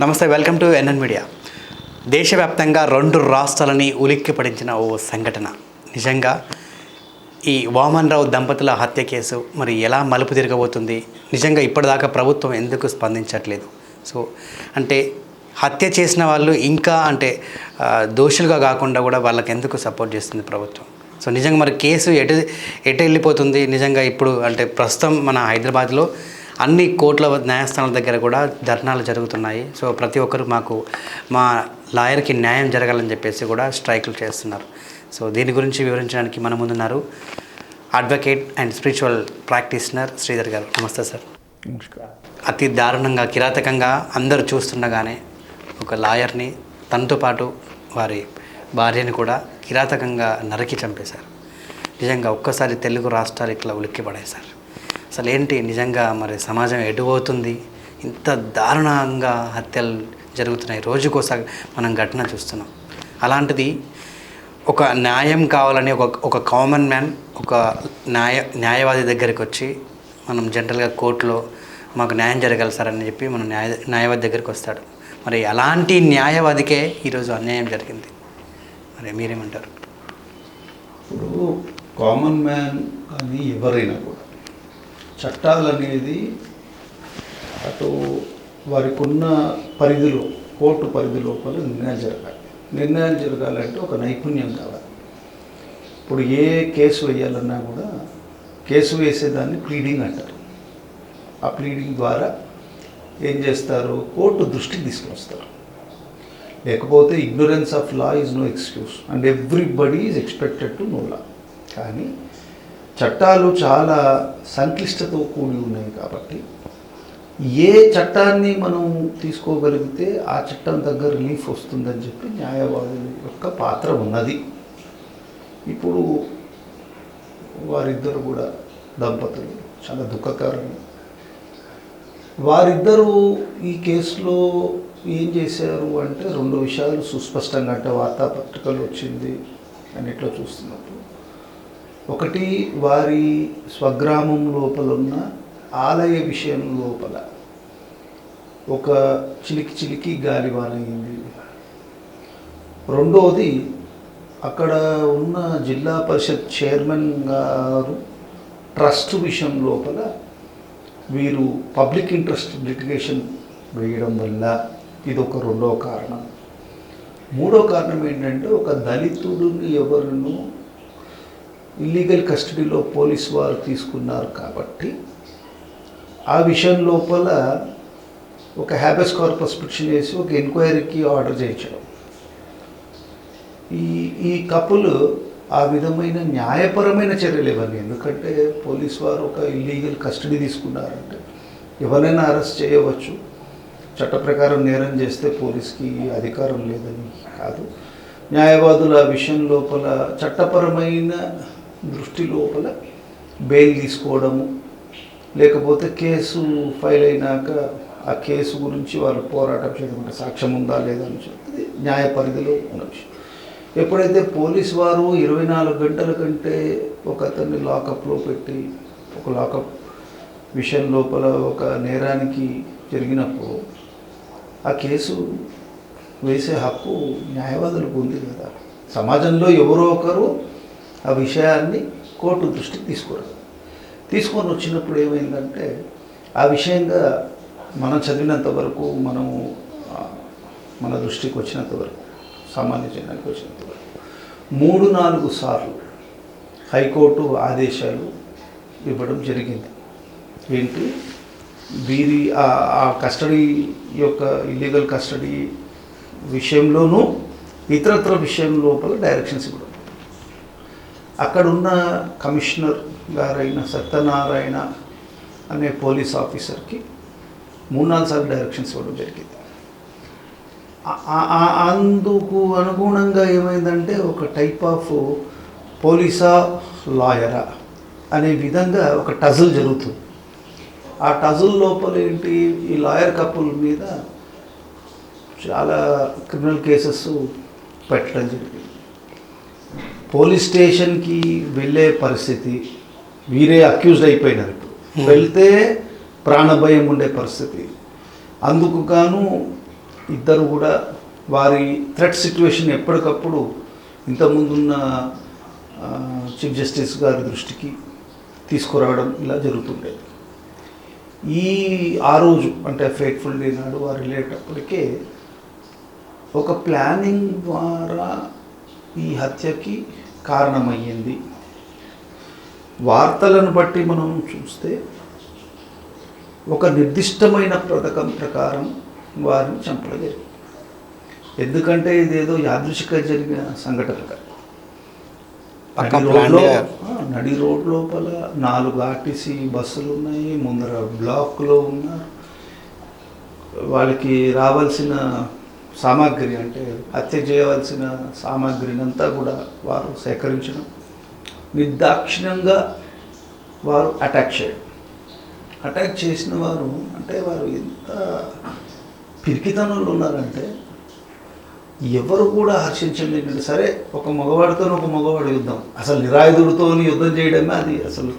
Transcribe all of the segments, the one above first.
నమస్తే, welcome to NN media. దేశవ్యాప్తంగా 2 రాష్ట్రాలని ఉలిక్కిపడించిన ఓ సంఘటన. నిజంగా ఈ వామన్ రావు దంపతుల హత్య కేసు మరి ఎలా మలుపు తిరగబోతుంది? నిజంగా ఇప్పటిదాకా ప్రభుత్వం ఎందుకు స్పందించట్లేదు? సో అంటే హత్య చేసిన వాళ్ళు ఇంకా దోషులుగా కాకుండా కూడా వాళ్ళకి ఎందుకు సపోర్ట్ చేస్తుంది ప్రభుత్వం? సో నిజంగా మరి కేసు ఎటు వెళ్ళిపోతుంది? నిజంగా ఇప్పుడు ప్రస్తుతం మన హైదరాబాద్లో అన్ని కోర్టుల న్యాయస్థానాల దగ్గర కూడా ధర్నాలు జరుగుతున్నాయి. సో ప్రతి ఒక్కరు మా లాయర్కి న్యాయం జరగాలని చెప్పేసి కూడా స్ట్రైకులు చేస్తున్నారు. సో దీని గురించి వివరించడానికి మన ముందున్నారు advocate and spiritual practitioner Sridhar గారు. నమస్తే సార్. అతి దారుణంగా, కిరాతకంగా అందరూ చూస్తుండగానే ఒక లాయర్ని, తనతో పాటు వారి భార్యని కూడా కిరాతకంగా నరికి చంపేశారు. నిజంగా ఒక్కసారి తెలుగు రాష్ట్రాలు ఇట్లా ఉలిక్కిపడేశారు. అసలు ఏంటి నిజంగా మరి సమాజం ఎటుపోతుంది? ఇంత దారుణంగా హత్యలు జరుగుతున్నాయి. రోజుకోసారి మనం ఘటన చూస్తున్నాం. అలాంటిది ఒక న్యాయం కావాలని ఒక కామన్ మ్యాన్ ఒక న్యాయవాది దగ్గరికి వచ్చి, మనం జనరల్గా కోర్టులో మాకు న్యాయం జరగాలి సార్ అని చెప్పి మనం న్యాయవాది దగ్గరికి వస్తాడు. మరి అలాంటి న్యాయవాదికే ఈరోజు అన్యాయం జరిగింది. మరి మీరేమంటారు? ఇప్పుడు కామన్ మ్యాన్ అని ఎవరైనా కూడా చట్టాలు అనేది అటు వారికి ఉన్న పరిధిలో, కోర్టు పరిధి లోపల నిర్ణయాలు జరగాలంటే ఒక నైపుణ్యం కావాలి. ఇప్పుడు ఏ కేసు వేయాలన్నా కూడా కేసు వేసేదాన్ని ప్లీడింగ్ అంటారు. ఆ ప్లీడింగ్ ద్వారా ఏం చేస్తారు? కోర్టు దృష్టికి తీసుకొస్తారు. లేకపోతే ignorance of law is no excuse and everybody is expected to know law. కానీ చట్టాలు చాలా సంక్లిష్టతో కూడి ఉన్నాయి కాబట్టి ఏ చట్టాన్ని మనం తీసుకోగలిగితే ఆ చట్టం దగ్గర రిలీఫ్ వస్తుందని చెప్పి న్యాయవాదుల యొక్క పాత్ర ఉన్నది. ఇప్పుడు వారిద్దరు కూడా దంపతులు చాలా దుఃఖకరం. వారిద్దరూ ఈ కేసులో ఏం చేశారు అంటే 2 విషయాలు సుస్పష్టంగా, వార్తాపత్రికలు వచ్చింది అన్నిట్లో చూస్తున్నప్పుడు, ఒకటి వారి స్వగ్రామం లోపల ఉన్న ఆలయ విషయం లోపల ఒక చిలికి గాలివాన అయింది. రెండవది అక్కడ ఉన్న జిల్లా పరిషత్ చైర్మన్ గారు ట్రస్ట్ విషయం లోపల వీరు పబ్లిక్ ఇంట్రెస్ట్ లిటిగేషన్ వేయడం వల్ల ఇదొక రెండవ కారణం. మూడో కారణం ఏంటంటే ఒక దళితుడిని ఎవరినూ ఇల్లీగల్ కస్టడీలో పోలీసు వారు తీసుకున్నారు కాబట్టి ఆ విషయం లోపల ఒక హ్యాబెస్ కార్పస్ పిటిషన్ వేసి ఒక ఎంక్వైరీకి ఆర్డర్ చేయించడం. ఈ కపుల్ ఆ విధమైన న్యాయపరమైన చర్యలు ఇవ్వండి. ఎందుకంటే పోలీసు వారు ఒక ఇల్లీగల్ కస్టడీ తీసుకున్నారంటే ఎవరైనా అరెస్ట్ చేయవచ్చు. చట్ట ప్రకారం నేరం చేస్తే పోలీస్కి అధికారం లేదని కాదు. న్యాయవాదుల విషయం లోపల చట్టపరమైన దృష్టి లోపల బెయిల్ తీసుకోవడము, లేకపోతే కేసు ఫైల్ అయినాక ఆ కేసు గురించి వాళ్ళు పోరాటం చేయడం, సాక్ష్యం ఉందా లేదా అని చెప్పి న్యాయ పరిధిలో ఉన్న విషయం. ఎప్పుడైతే పోలీసు వారు 24 గంటల కంటే ఒక అతన్ని లాకప్లో పెట్టి ఒక లాకప్ విషయం లోపల ఒక నేరానికి జరిగినప్పుడు ఆ కేసు వేసే హక్కు న్యాయవాదులకు ఉంది కదా. సమాజంలో ఎవరో ఒకరు ఆ విషయాన్ని కోర్టు దృష్టికి తీసుకొని వచ్చినప్పుడు ఏమైందంటే ఆ విషయంగా మనం చదివినంత వరకు, మనము మన దృష్టికి వచ్చినంత వరకు, సామాన్య జనానికి వచ్చినంత వరకు 3-4 సార్లు హైకోర్టు ఆదేశాలు ఇవ్వడం జరిగింది. ఏంటి? వీరి ఆ కస్టడీ యొక్క ఇల్లీగల్ కస్టడీ విషయంలోనూ ఇతరత్ర విషయం లోపల డైరెక్షన్స్ ఇవ్వడం. అక్కడున్న కమిషనర్ గారైన సత్యనారాయణ అనే పోలీస్ ఆఫీసర్కి 3-4 సార్లు డైరెక్షన్స్ ఇవ్వడం జరిగింది. అందుకు అనుగుణంగా ఏమైందంటే ఒక టైప్ ఆఫ్ పోలీసా లాయరా అనే విధంగా ఒక టజల్ జరుగుతుంది. ఆ టజల్ లోపల ఏంటి? ఈ లాయర్ కపుల్ మీద చాలా క్రిమినల్ కేసెస్ పెట్టడం జరిగింది. పోలీస్ స్టేషన్కి వెళ్ళే పరిస్థితి, వీరే అక్యూజ్డ్ అయిపోయినారు. ఇప్పుడు వెళ్తే ప్రాణభయం ఉండే పరిస్థితి. అందుకు గాను ఇద్దరు కూడా వారి థ్రెట్ సిచ్యువేషన్ ఎప్పటికప్పుడు ఇంతకుముందున్న చీఫ్ జస్టిస్ గారి దృష్టికి తీసుకురావడం ఇలా జరుగుతుండేది. ఆ రోజు అంటే ఫేట్ఫుల్ డే నాడు వారు వెళ్ళేటప్పటికే ఒక ప్లానింగ్ ద్వారా ఈ హత్యకి కారణమయ్యింది. వార్తలను బట్టి మనం చూస్తే ఒక నిర్దిష్టమైన పథకం ప్రకారం వారిని చంపడం జరిగింది. ఎందుకంటే ఇదేదో యాదృచ్ఛిక జరిగిన సంఘటన కాదు. నడి రోడ్ లోపల 4 ఆర్టీసీ బస్సులు ఉన్నాయి, ముందర బ్లాక్లో ఉన్నారు. వాళ్ళకి రావాల్సిన సామాగ్రి అంటే హత్య చేయవలసిన సామాగ్రిని అంతా కూడా వారు సేకరించడం, నిర్దాక్షిణ్యంగా వారు అటాక్ చేసిన వారు అంటే వారు ఎంత పిరికితనంలో ఉన్నారంటే ఎవరు కూడా హర్షించండి. సరే ఒక మగవాడితో ఒక మగవాడు యుద్ధం, అసలు నిరాయుధుడితో యుద్ధం చేయడమే అది అసలు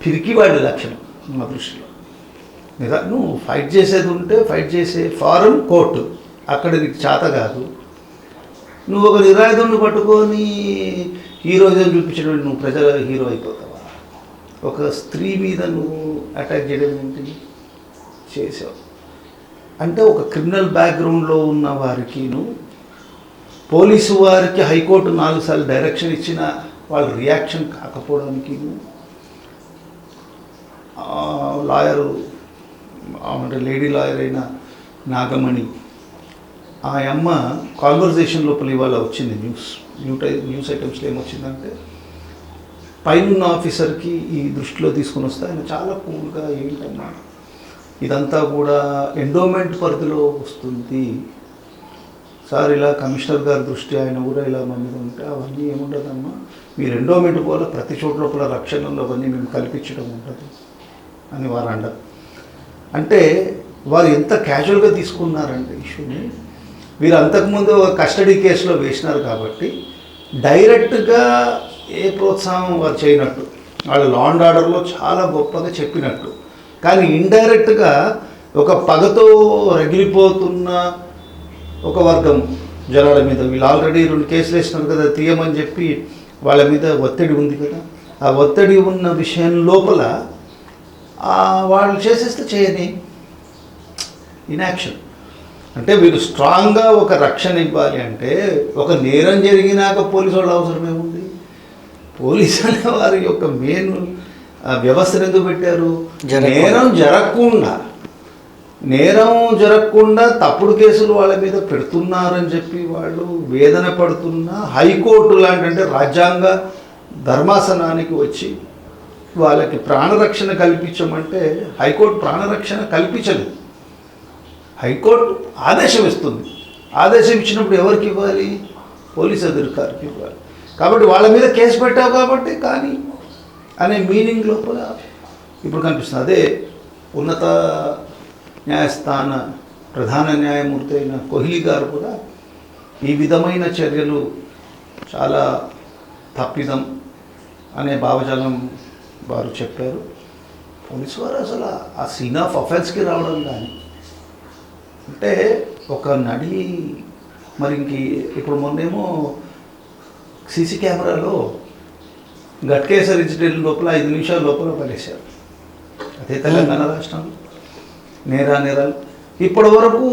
పిరికివాడి లక్షణం మా దృష్టిలో. నువ్వు ఫైట్ చేసేది ఉంటే ఫైట్ చేసే ఫారం కోర్టు, అక్కడ నీకు చేత కాదు. నువ్వు ఒక నిరాయుధుడిని పట్టుకొని హీరోయిజం చూపించడం, నువ్వు ప్రజల హీరో అయిపోతావా? ఒక స్త్రీ మీద నువ్వు అటాక్ చేయడం ఏంటి చేసావు అంటే ఒక క్రిమినల్ బ్యాక్గ్రౌండ్లో ఉన్న వారికి నువ్వు పోలీసు వారికి హైకోర్టు 4 సార్లు డైరెక్షన్ ఇచ్చిన వాళ్ళ రియాక్షన్ కాకపోవడానికి లాయరు అంటే లేడీ లాయర్ అయిన నాగమణి ఆ అమ్మ కాన్వర్జేషన్ లోపల ఇవాళ వచ్చింది న్యూస్ ఐటమ్స్లో ఏమొచ్చిందంటే పైన ఆఫీసర్కి ఈ దృష్టిలో తీసుకుని వస్తే ఆయన చాలా కూల్గా ఏంటమ్మా ఇదంతా కూడా ఎండోమెంట్ పరిధిలో వస్తుంది సార్, ఇలా కమిషనర్ గారి దృష్టి ఆయన కూడా ఇలా మంది ఉంటే అవన్నీ ఏముండదమ్మా, మీరు ఎండోమెంట్ పోల ప్రతి చోట లోపల రక్షణలో అవన్నీ మేము కల్పించడం ఉంటుంది అని వారు అంటారు. అంటే వారు ఎంత క్యాజువల్గా తీసుకున్నారంటే ఇష్యూని. వీరు అంతకుముందు కస్టడీ కేసులో వేసినారు కాబట్టి డైరెక్ట్గా ఏ ప్రోత్సాహం వారు చేయనట్టు, వాళ్ళు లా అండ్ ఆర్డర్లో చాలా గొప్పగా చెప్పినట్టు, కానీ ఇండైరెక్ట్గా ఒక పగతో రగిలిపోతున్న ఒక వర్గం జనాల మీద వీళ్ళు ఆల్రెడీ 2 కేసులు వేసినారు కదా, తీయమని చెప్పి వాళ్ళ మీద ఒత్తిడి ఉంది కదా, ఆ ఒత్తిడి ఉన్న విషయం లోపల వాళ్ళు చేసేస్తే చేయని ఇన్యాక్షన్. అంటే వీళ్ళు స్ట్రాంగ్గా ఒక రక్షణ ఇవ్వాలి అంటే ఒక నేరం జరిగినాక పోలీసు వాళ్ళ అవసరమే ఉంది. పోలీసు అనే వారి యొక్క మెయిన్ వ్యవస్థను ఎందుకు పెట్టారు? నేరం జరగకుండా తప్పుడు కేసులు వాళ్ళ మీద పెడుతున్నారని చెప్పి వాళ్ళు వేదన పడుతున్న హైకోర్టు లాంటి అంటే రాజ్యాంగ ధర్మాసనానికి వచ్చి వాళ్ళకి ప్రాణరక్షణ కల్పించమంటే హైకోర్టు ప్రాణరక్షణ కల్పించలేదు. హైకోర్టు ఆదేశం ఇస్తుంది. ఆదేశం ఇచ్చినప్పుడు ఎవరికి ఇవ్వాలి? పోలీస్ అధికారికి ఇవ్వాలి. కాబట్టి వాళ్ళ మీద కేసు పెట్టావు కాబట్టి కానీ అనే మీనింగ్ లోపల ఇప్పుడు కనిపిస్తుంది. అదే ఉన్నత న్యాయస్థాన ప్రధాన న్యాయమూర్తి అయిన కోహ్లీ గారు కూడా ఈ విధమైన చర్యలు చాలా తప్పిదం అనే భావజాలం వారు చెప్పారు. పోలీసు వారు అసలు ఆ సీన్ ఆఫ్ అఫెన్స్కి రావడం కానీ అంటే ఒక నడి మరి ఇప్పుడు మొన్నేమో సీసీ కెమెరాలో గట్కేసర్ ఇన్సిడెంట్ లోపల 5 నిమిషాల లోపల పడేశారు. అదే తెలంగాణ రాష్ట్రంలో నేరాలు ఇప్పటి వరకు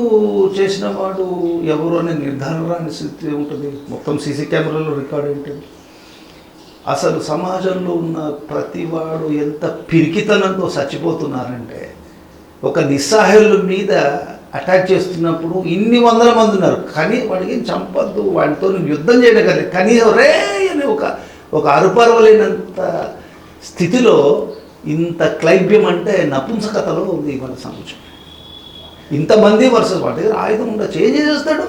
చేసిన వాడు ఎవరు అనే నిర్ధారణ రాని స్థితి ఉంటుంది. మొత్తం సీసీ కెమెరాలో రికార్డ్ ఉంటుంది. అసలు సమాజంలో ఉన్న ప్రతి వాడు ఎంత పిరికితనంతో చచ్చిపోతున్నారంటే ఒక నిస్సహాయుల మీద అటాక్ చేస్తున్నప్పుడు ఇన్ని వందల మంది ఉన్నారు, కానీ వాడికి చంపద్దు, వాడితో యుద్ధం చేయడం కానీ కనీసం రే అని ఒక అరుపరవలేనంత స్థితిలో ఇంత క్లైబ్యం అంటే నపుంసకతలో ఉంది మన సమాజం. ఇంతమంది వర్సెస్ వాటి దగ్గర ఆయుధం ఉండ చేంజ్ చేస్తాడు,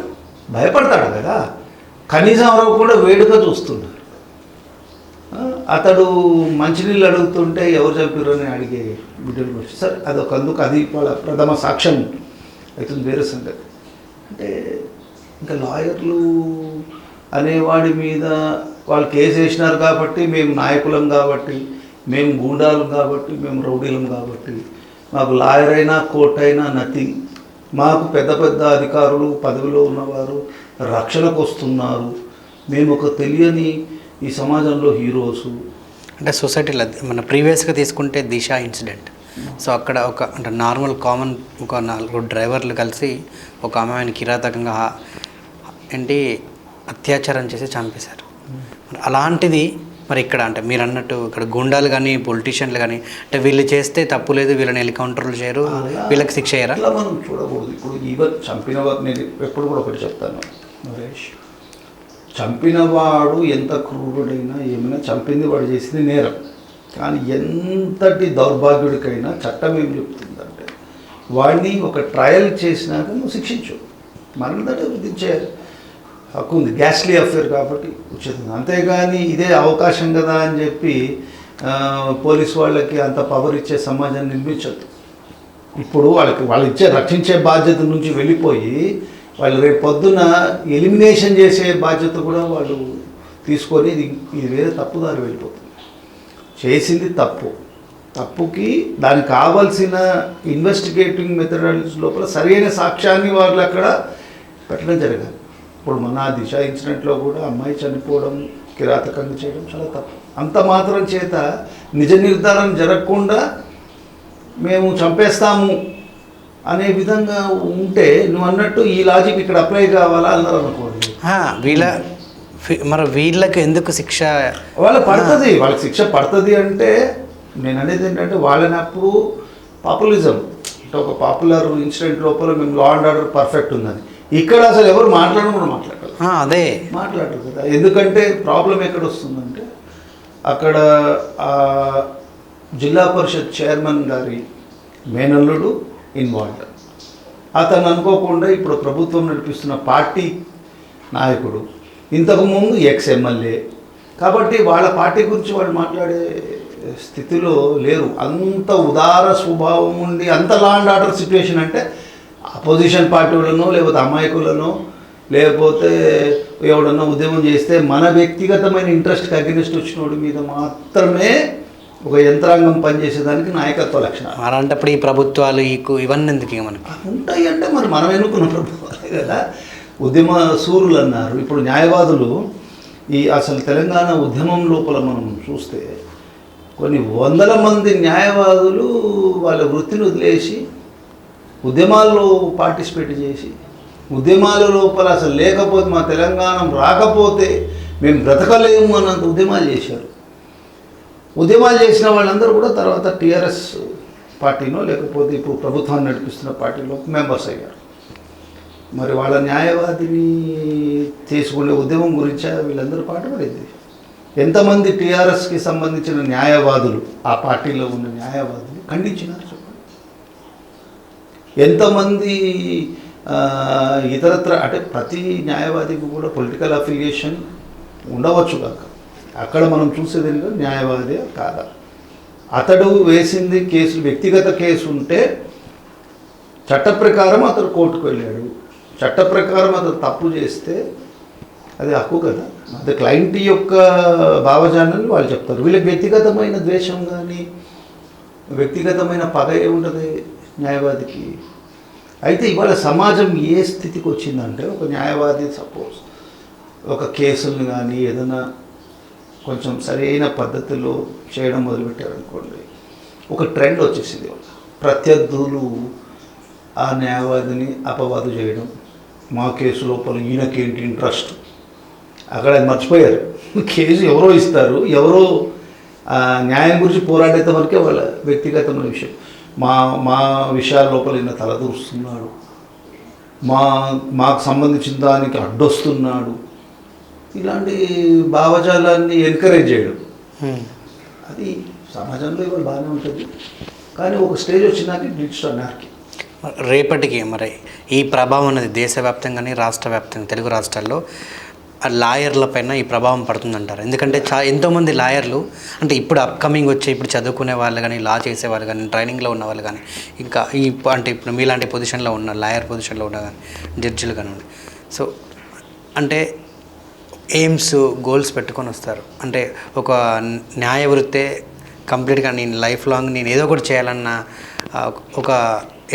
భయపడతాడు కదా, కనీసం ఎవరో కూడా వేడుక చూస్తున్నారు. అతడు మంచినీళ్ళు అడుగుతుంటే ఎవరు చంపారు అని అడిగే వీడియోలు వచ్చి సరే అందుకు అది వాళ్ళ ప్రథమ సాక్ష్యం అవుతుంది, వేరే సంగతి. అంటే ఇంకా లాయర్లు అనేవాడి మీద వాళ్ళు కేసు వేసినారు కాబట్టి మేము నాయకులం కాబట్టి, మేము గూండాలం కాబట్టి, మేము రౌడీలం కాబట్టి మాకు లాయర్ అయినా కోర్టు అయినా నథింగ్, మాకు పెద్ద పెద్ద అధికారులు పదవిలో ఉన్నవారు రక్షణకు వస్తున్నారు, మేము ఒక తెలియని ఈ సమాజంలో హీరోసు. అంటే సొసైటీలో మన ప్రీవియస్గా తీసుకుంటే దిశ ఇన్సిడెంట్. సో అక్కడ ఒక అంటే నార్మల్ కామన్ ఒక 4 డ్రైవర్లు కలిసి ఒక అమ్మాయిని కిరాతకంగా ఏంటి అత్యాచారం చేసి చంపేశారు. మరి అలాంటిది మరి ఇక్కడ అంటే మీరు అన్నట్టు ఇక్కడ గుండాలు కానీ పొలిటీషియన్లు కానీ అంటే వీళ్ళు చేస్తే తప్పు లేదు, వీళ్ళని ఎన్కౌంటర్లు చేయరు, వీళ్ళకి శిక్ష అయ్యారా? అట్లా మనం చూడకూడదు. ఇప్పుడు ఈవెన్ చంపిన వారు, నేను ఎప్పుడు కూడా ఒకటి చెప్తాను నరేష్, చంపినవాడు ఎంత క్రూరుడైనా ఏమైనా చంపింది వాడు చేసింది నేరం. కానీ ఎంతటి దౌర్భాగ్యుడికైనా చట్టం ఏం చెప్తుందంటే వాడిని ఒక ట్రయల్ చేసినాక నువ్వు శిక్షించు, మరణదండ విధించే హక్కు ఉంది. గ్యాస్లీ అఫేర్ కాబట్టి ఉచితం. అంతేగాని ఇదే అవకాశం కదా అని చెప్పి పోలీస్ వాళ్ళకి అంత పవర్ ఇచ్చే సమాజాన్ని నిర్మించద్దు. ఇప్పుడు వాళ్ళు ఇచ్చే రక్షించే బాధ్యత నుంచి వెళ్ళిపోయి వాళ్ళు రేపు పొద్దున ఎలిమినేషన్ చేసే బాధ్యత కూడా వాళ్ళు తీసుకొని ఇది వేరే తప్పుదారి వెళ్ళిపోతుంది. చేసింది తప్పుకి దానికి కావాల్సిన ఇన్వెస్టిగేటింగ్ మెథడాలజీస్ లోపల సరైన సాక్ష్యాన్ని వాళ్ళు అక్కడ పెట్టడం జరగాలి. ఇప్పుడు మన దిశ ఇన్సిడెంట్లో కూడా అమ్మాయి చనిపోవడం, కిరాతకంగా చేయడం చాలా తప్పు. అంత మాత్రం చేత నిజ నిర్ధారణ జరగకుండా మేము చంపేస్తాము అనే విధంగా ఉంటే నువ్వు అన్నట్టు ఈ లాజిక్ ఇక్కడ అప్లై కావాలా అన్నారు అనుకోండి. మరి వీళ్ళకి ఎందుకు శిక్ష వాళ్ళకి పడుతుంది, వాళ్ళకి శిక్ష పడుతుంది అంటే నేను అనేది ఏంటంటే వాళ్ళని అప్పుడు పాపులిజం అంటే ఒక పాపులర్ ఇన్సిడెంట్ లోపల మేము లా అండ్ ఆర్డర్ పర్ఫెక్ట్ ఉందని, ఇక్కడ అసలు ఎవరు మాట్లాడడం కూడా మాట్లాడాలి, అదే మాట్లాడరు కదా. ఎందుకంటే ప్రాబ్లం ఎక్కడ వస్తుందంటే అక్కడ జిల్లా పరిషత్ చైర్మన్ గారి మేనల్లుడు ఇన్వాల్వ్డ్. అతను అనుకోకుండా ఇప్పుడు ప్రభుత్వం నడిపిస్తున్న పార్టీ నాయకుడు, ఇంతకుముందు ఎమ్మెల్యే, కాబట్టి వాళ్ళ పార్టీ గురించి వాళ్ళు మాట్లాడే స్థితిలో లేరు. అంత ఉదార స్వభావం ఉండి అంత లా అండ్ ఆర్డర్ సిచ్యువేషన్ అంటే అపోజిషన్ పార్టీలను లేకపోతే అమాయకులను లేకపోతే ఎవడన్నా ఉద్యమం చేస్తే మన వ్యక్తిగతమైన ఇంట్రెస్ట్కి అగెనిస్ట్ వచ్చినోడి మీద మాత్రమే ఒక యంత్రాంగం పనిచేసేదానికి నాయకత్వ లక్షణాలు. అలాంటప్పుడు ఈ ప్రభుత్వాలు ఇవన్నీ ఎందుకు మనకి ఉంటాయి అంటే మరి మనం ఎన్నుకున్న ప్రభుత్వాలే కదా. ఉద్యమ సూరులు అన్నారు. ఇప్పుడు న్యాయవాదులు అసలు తెలంగాణ ఉద్యమం లోపల మనం చూస్తే కొన్ని వందల మంది న్యాయవాదులు వాళ్ళ వృత్తిని వదిలేసి ఉద్యమాల్లో పార్టిసిపేట్ చేసి ఉద్యమాల లోపల అసలు లేకపోతే మా తెలంగాణ రాకపోతే మేము బ్రతకలేము అన్నంత ఉద్యమాలు చేశారు. ఉద్యమాలు చేసిన వాళ్ళందరూ కూడా తర్వాత టీఆర్ఎస్ పార్టీనో లేకపోతే ఇప్పుడు ప్రభుత్వాన్ని నడిపిస్తున్న పార్టీలో మెంబర్స్ అయ్యారు. మరి వాళ్ళ న్యాయవాదిని చేసుకునే ఉద్యమం గురించి వీళ్ళందరూ పాటుపడింది. ఎంతమంది టీఆర్ఎస్కి సంబంధించిన న్యాయవాదులు ఆ పార్టీలో ఉన్న న్యాయవాదులు ఖండించినారు చెప్పండి. ఎంతమంది ఇతరత్ర అంటే ప్రతి న్యాయవాదికి కూడా పొలిటికల్ అఫిలియేషన్ ఉండవచ్చు కాక అక్కడ మనం చూసేది ఏంటంటే న్యాయవాది కాదా. అతడు వేసింది కేసు వ్యక్తిగత కేసు ఉంటే చట్ట ప్రకారం అతడు కోర్టుకు వెళ్ళాడు, చట్ట ప్రకారం అతను తప్పు చేస్తే అది హక్కు కదా. అది క్లయింట్ యొక్క భావజానాన్ని వాళ్ళు చెప్తారు. వీళ్ళకి వ్యక్తిగతమైన ద్వేషం కానీ వ్యక్తిగతమైన పగ ఏముంటుంది న్యాయవాదికి. అయితే ఇవాళ సమాజం ఏ స్థితికి వచ్చిందంటే ఒక న్యాయవాది సపోజ్ ఒక కేసులను కానీ ఏదైనా కొంచెం సరైన పద్ధతిలో చేయడం మొదలుపెట్టారనుకోండి, ఒక ట్రెండ్ వచ్చేసింది. ప్రత్యర్థులు ఆ న్యాయవాదిని అపవాదు చేయడం, మా కేసు లోపల ఈయనకేంటి ఇంట్రెస్ట్, అక్కడ మర్చిపోయారు కేసు ఎవరో ఇస్తారు, ఎవరో న్యాయం గురించి పోరాడేంత వరకే వాళ్ళ వ్యక్తిగతమైన విషయం. మా విషయాల లోపల ఈయన తలదూరుస్తున్నాడు, మాకు సంబంధించిన దానికి అడ్డొస్తున్నాడు, ఇలాంటి భావజాలాన్ని ఎంకరేజ్ చేయడం అది సమాజంలో ఇవాళ బాగానే ఉంటుంది. కానీ ఒక స్టేజ్ వచ్చినాక డిజిటల్ అన్నారికి రేపటికి మరి ఈ ప్రభావం అనేది దేశవ్యాప్తంగానే రాష్ట్ర వ్యాప్తంగా తెలుగు రాష్ట్రాల్లో లాయర్ల పైన ఈ ప్రభావం పడుతుందంటారు. ఎందుకంటే ఎంతోమంది లాయర్లు అంటే ఇప్పుడు అప్కమింగ్ వచ్చే ఇప్పుడు చదువుకునే వాళ్ళు కానీ లా చేసే వాళ్ళు కానీ ట్రైనింగ్లో ఉన్న వాళ్ళు కానీ ఇంకా అంటే ఇప్పుడు మీలాంటి పొజిషన్లో ఉన్న లాయర్ పొజిషన్లో ఉన్న కానీ జడ్జిలు కానివ్వండి. సో అంటే ఎయిమ్స్ గోల్స్ పెట్టుకొని వస్తారు. అంటే ఒక న్యాయ వృత్తే కంప్లీట్గా నేను లైఫ్ లాంగ్ నేను ఏదో ఒకటి చేయాలన్న ఒక